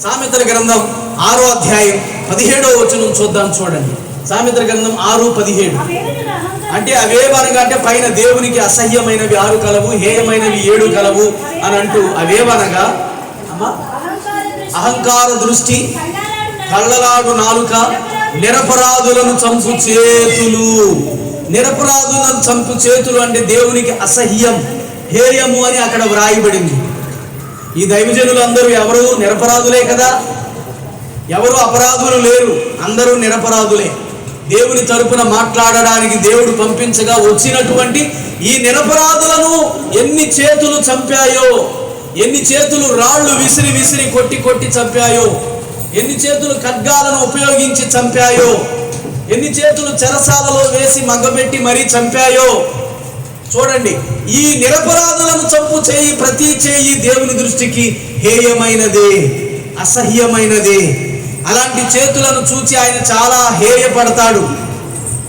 సామెతల గ్రంథం 6వ అధ్యాయం 17వ వచనం చూద్దాం. చూడండి, సామెతల గ్రంథం 6:17. అంటే అవేవనగా అంటే పైన దేవునికి అసహ్యమైనవి 6 కలవు, హేయమైనవి 7 కలవు అని అంటూ అవేవనగా అహంకార దృష్టి, కళ్ళలాడు నాలుక, నిరపరాధులను చంపు చేతులు. నిరపరాధులను చంపు చేతులు అంటే దేవునికి అసహ్యం, హేయము అని అక్కడ వ్రాయబడింది. ఈ దైవజనులు అందరూ ఎవరు? నిరపరాధులే కదా, ఎవరు అపరాధులు లేరు, అందరూ నిరపరాధులే. దేవుని తరపున మాట్లాడడానికి దేవుడు పంపించగా వచ్చినటువంటి ఈ నిరపరాధులను ఎన్ని చేతులు చంపాయో, ఎన్ని చేతులు రాళ్ళు విసిరి విసిరి కొట్టి కొట్టి చంపాయో, ఎన్ని చేతులు ఖడ్గాలను ఉపయోగించి చంపాయో, ఎన్ని చేతులు చెరసాలలో వేసి మగ్గబెట్టి మరీ చంపాయో. చూడండి, ఈ నిరపరాధులను చంపు చేయి ప్రతి చేయి దేవుని దృష్టికి హేయమైనదే, అసహ్యమైనదే. అలాంటి చేతులను చూచి ఆయన చాలా హేయపడతాడు,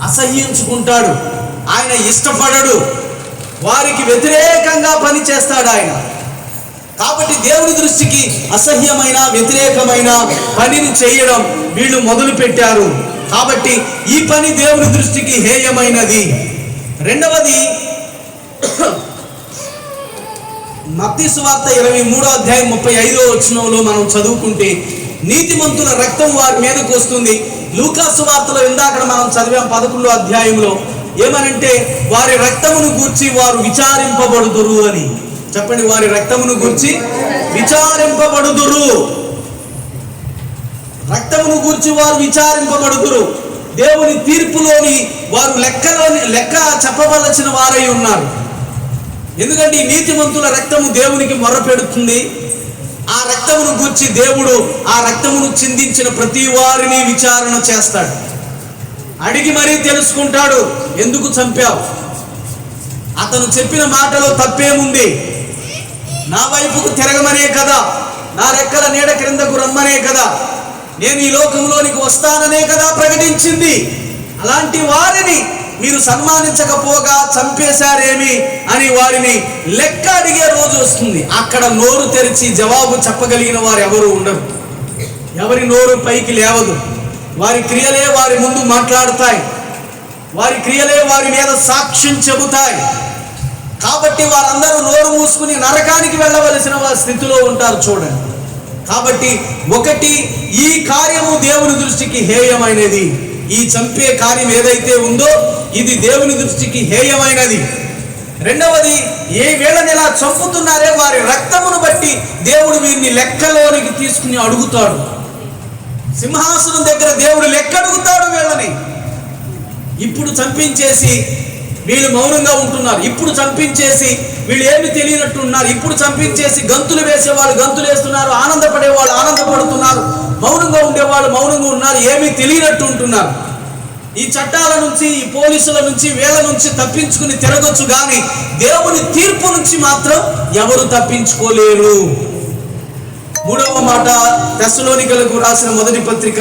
అసహ్యించుకుంటాడు, ఆయన ఇష్టపడడు, వారికి వ్యతిరేకంగా పని చేస్తాడు ఆయన. కాబట్టి దేవుని దృష్టికి అసహ్యమైన వ్యతిరేకమైన పనిని చేయడం వీళ్ళు మొదలు పెట్టారు. కాబట్టి ఈ పని దేవుని దృష్టికి హేయమైనది. రెండవది, మత్తయి సువార్త 23:35 మనం చదువుకుంటే నీతిమంతుల రక్తం వారి మీదకు వస్తుంది. లూకా సువార్తలో ఇందాక మనం చదివాం 11వ అధ్యాయంలో ఏమనంటే వారి రక్తమును గూర్చి వారు విచారింపబడుదురు అని. చెప్పండి, వారి రక్తమును గూర్చి విచారింపబడుదురు. రక్తమును గూర్చి వారు విచారింపబడుదురు. దేవుని తీర్పులోని వారు లెక్క చెప్పవలసిన వారై ఉన్నారు. ఎందుకంటే ఈ నీతిమంతుల రక్తము దేవునికి మొర్రపెడుతుంది. ఆ రక్తమును గూర్చి దేవుడు ఆ రక్తమును చిందించిన ప్రతి వారిని విచారణ చేస్తాడు. అడిగి మరీ తెలుసుకుంటాడు, ఎందుకు చంపావు, అతను చెప్పిన మాటలో తప్పేముంది, నా వైపుకు తిరగమనే కదా, నా రెక్కల నీడ క్రిందకు రమ్మనే కదా, నేను ఈ లోకంలోనికి వస్తాననే కదా ప్రకటించింది. అలాంటి వారిని మీరు సన్మానించకపోగా చంపేశారేమి అని వారిని లెక్క అడిగే రోజు వస్తుంది. అక్కడ నోరు తెరిచి జవాబు చెప్పగలిగిన వారు ఎవరు ఉండరు. ఎవరి నోరు పైకి లేవదు. వారి క్రియలే వారి ముందు మాట్లాడుతాయి. వారి క్రియలే వారి మీద సాక్ష్యం చెబుతాయి. కాబట్టి వారందరూ నోరు మూసుకుని నరకానికి వెళ్ళవలసిన వారి స్థితిలో ఉంటారు. చూడండి, కాబట్టి ఒకటి, ఈ కార్యము దేవుని దృష్టికి హేయమైనది. ఈ చంపే కార్యం ఏదైతే ఉందో ఇది దేవుని దృష్టికి హేయమైనది. రెండవది, ఏ వీళ్ళని ఎలా చంపుతున్నారే వారి రక్తమును బట్టి దేవుడు వీరిని లెక్కలోనికి తీసుకుని అడుగుతాడు. సింహాసనం దగ్గర దేవుడు లెక్క అడుగుతాడు వీళ్ళని. ఇప్పుడు చంపించేసి వీళ్ళు మౌనంగా ఉంటున్నారు. ఇప్పుడు చంపించేసి వీళ్ళు ఏమి తెలియనట్టు ఉన్నారు. ఇప్పుడు చంపించేసి గంతులు వేసేవాళ్ళు గంతులు వేస్తున్నారు, ఆనందపడేవాళ్ళు ఆనందపడుతున్నారు, మౌనంగా ఉండేవాళ్ళు మౌనంగా ఉన్నారు, ఏమీ తెలియనట్టు ఉంటున్నారు. ఈ చట్టాల నుంచి, ఈ పోలీసుల నుంచి, వీళ్ళ నుంచి తప్పించుకుని తిరగొచ్చు, కానీ దేవుని తీర్పు నుంచి మాత్రం ఎవరు తప్పించుకోలేరు. మూడవ మాట, తెస్సలోనికలకు రాసిన మొదటి పత్రిక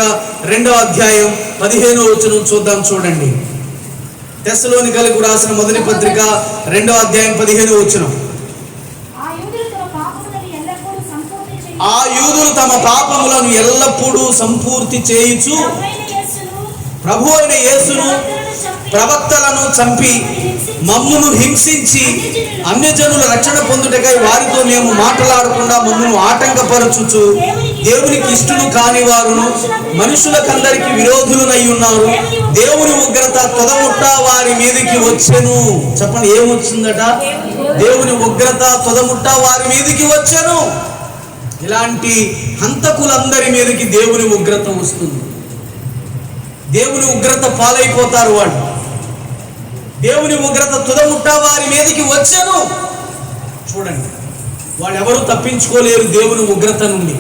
2వ అధ్యాయం 15వ వచనం చూద్దాం. చూడండి, తెస్సలోనికలకు రాసిన మొదటి పత్రిక 2వ అధ్యాయం 15వ వచనం. ఆ యూదులు తమ పాపములను ఎల్లప్పుడూ సంపూర్తి చేయుచు ప్రభు అయిన యేసును ప్రవక్తలను చంపి మమ్మును హింసించి అన్యజనుల రక్షణ పొందుటకై వారితో మేము మాట్లాడకుండా మమ్మను ఆటంకపరచుచు దేవునికి ఇష్టలు కాని వారును మనుషులకందరికి విరోధులనై ఉన్నారు. దేవుని ఉగ్రత తొదముట్ట వారి మీదకి వచ్చెను. చెప్పండి, ఏమొచ్చిందట? దేవుని ఉగ్రత తొదముట్ట వారి మీదకి వచ్చెను. ఇలాంటి హంతకులందరి మీదకి దేవుని ఉగ్రత వస్తుంది. దేవుని ఉగ్రత పాలైపోతారు వాళ్ళు. దేవుని ఉగ్రత తుదముట్ట వారి మీదకి వచ్చెను. చూడండి, వాళ్ళు ఎవరు తప్పించుకోలేరు దేవుని ఉగ్రత నుండి.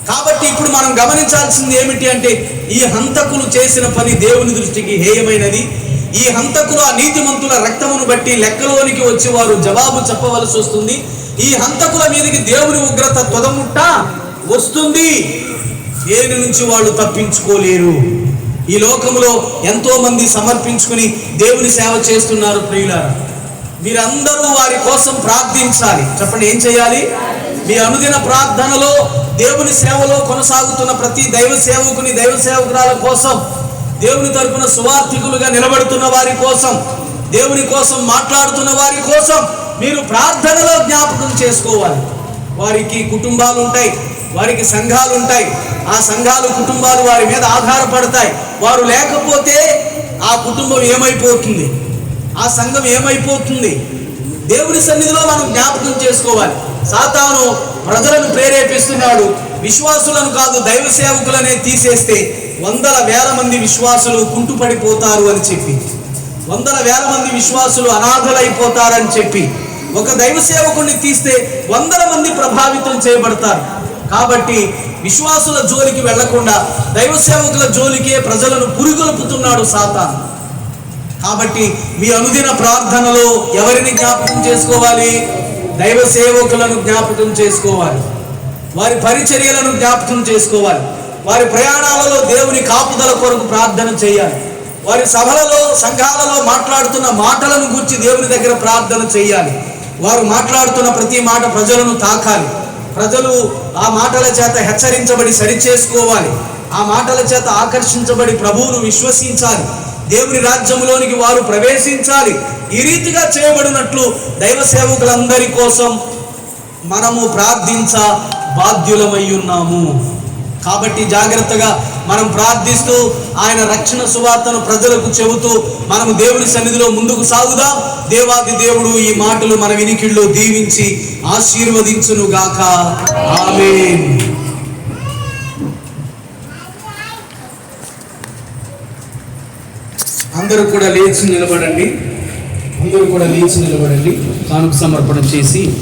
కాబట్టి ఇప్పుడు మనం గమనించాల్సింది ఏమిటి అంటే, ఈ హంతకులు చేసిన పని దేవుని దృష్టికి హేయమైనది. ఈ హంతకులు ఆ నీతిమంతుల రక్తమును బట్టి లెక్కలోనికి వచ్చి వారు జవాబు చెప్పవలసి వస్తుంది. ఈ హంతకుల మీదకి దేవుని ఉగ్రత తొదముట్ట వస్తుంది. దేని నుంచి వాళ్ళు తప్పించుకోలేరు. ఈ లోకంలో ఎంతో మంది సమర్పించుకుని దేవుని సేవ చేస్తున్నారు. ప్రియులారా, మీరందరూ వారి కోసం ప్రార్థించాలి. చెప్పండి, ఏం చేయాలి? మీ అనుదిన ప్రార్థనలో, దేవుని సేవలో కొనసాగుతున్న ప్రతి దైవ సేవకుని, దైవ సేవకురాల కోసం, దేవుని తరపున సువార్థికులుగా నిలబడుతున్న వారి కోసం, దేవుని కోసం మాట్లాడుతున్న వారి కోసం మీరు ప్రార్థనలో జ్ఞాపకం చేసుకోవాలి. వారికి కుటుంబాలు ఉంటాయి, వారికి సంఘాలు ఉంటాయి. ఆ సంఘాలు, కుటుంబాలు వారి మీద ఆధారపడతాయి. వారు లేకపోతే ఆ కుటుంబం ఏమైపోతుంది, ఆ సంఘం ఏమైపోతుంది? దేవుని సన్నిధిలో మనం జ్ఞాపకం చేసుకోవాలి. సాతాను ప్రజలను ప్రేరేపిస్తున్నాడు, విశ్వాసులను కాదు దైవ సేవకులనే తీసేస్తే 100,000 మంది విశ్వాసులు కుంటుపడిపోతారు అని చెప్పి, 100,000 మంది విశ్వాసులు అనాథలైపోతారని చెప్పి, ఒక దైవ సేవకుడిని తీస్తే 100 మంది ప్రభావితం చేయబడతారు. కాబట్టి విశ్వాసుల జోలికి వెళ్లకుండా దైవ సేవకుల జోలికే ప్రజలను పురిగొల్పుతున్నాడు సాతాను. కాబట్టి మీ అనుదిన ప్రార్థనలో ఎవరిని జ్ఞాపకం చేసుకోవాలి? దైవ సేవకులను జ్ఞాపకం చేసుకోవాలి. వారి పరిచర్యలను జ్ఞాపకం చేసుకోవాలి. వారి ప్రయాణాలలో దేవుని కాపుదల కొరకు ప్రార్థన చేయాలి. వారి సభలలో, సంఘాలలో మాట్లాడుతున్న మాటలను గురించి దేవుని దగ్గర ప్రార్థన చేయాలి. వారు మాట్లాడుతున్న ప్రతి మాట ప్రజలను తాకాలి. ప్రజలు ఆ మాటల చేత హెచ్చరించబడి సరిచేసుకోవాలి. ఆ మాటల చేత ఆకర్షించబడి ప్రభువును విశ్వసించాలి. దేవుని రాజ్యంలోనికి వారు ప్రవేశించాలి. ఈ రీతిగా చేయబడినట్లు దైవ సేవకులందరి కోసం మనము ప్రార్థించ బాధ్యులమై ఉన్నాము. కాబట్టి జాగ్రత్తగా మనం ప్రార్థిస్తూ ఆయన రక్షణ సువార్తను ప్రజలకు చెబుతూ మనము దేవుని సన్నిధిలో ముందుకు సాగుదాం. దేవాది దేవుడు ఈ మాటలు మన వినికిడిలో దీవించి ఆశీర్వదించును గాక. ఆమేన్. అందరూ కూడా లేచి నిలబడండి. కానుక సమర్పణ చేసి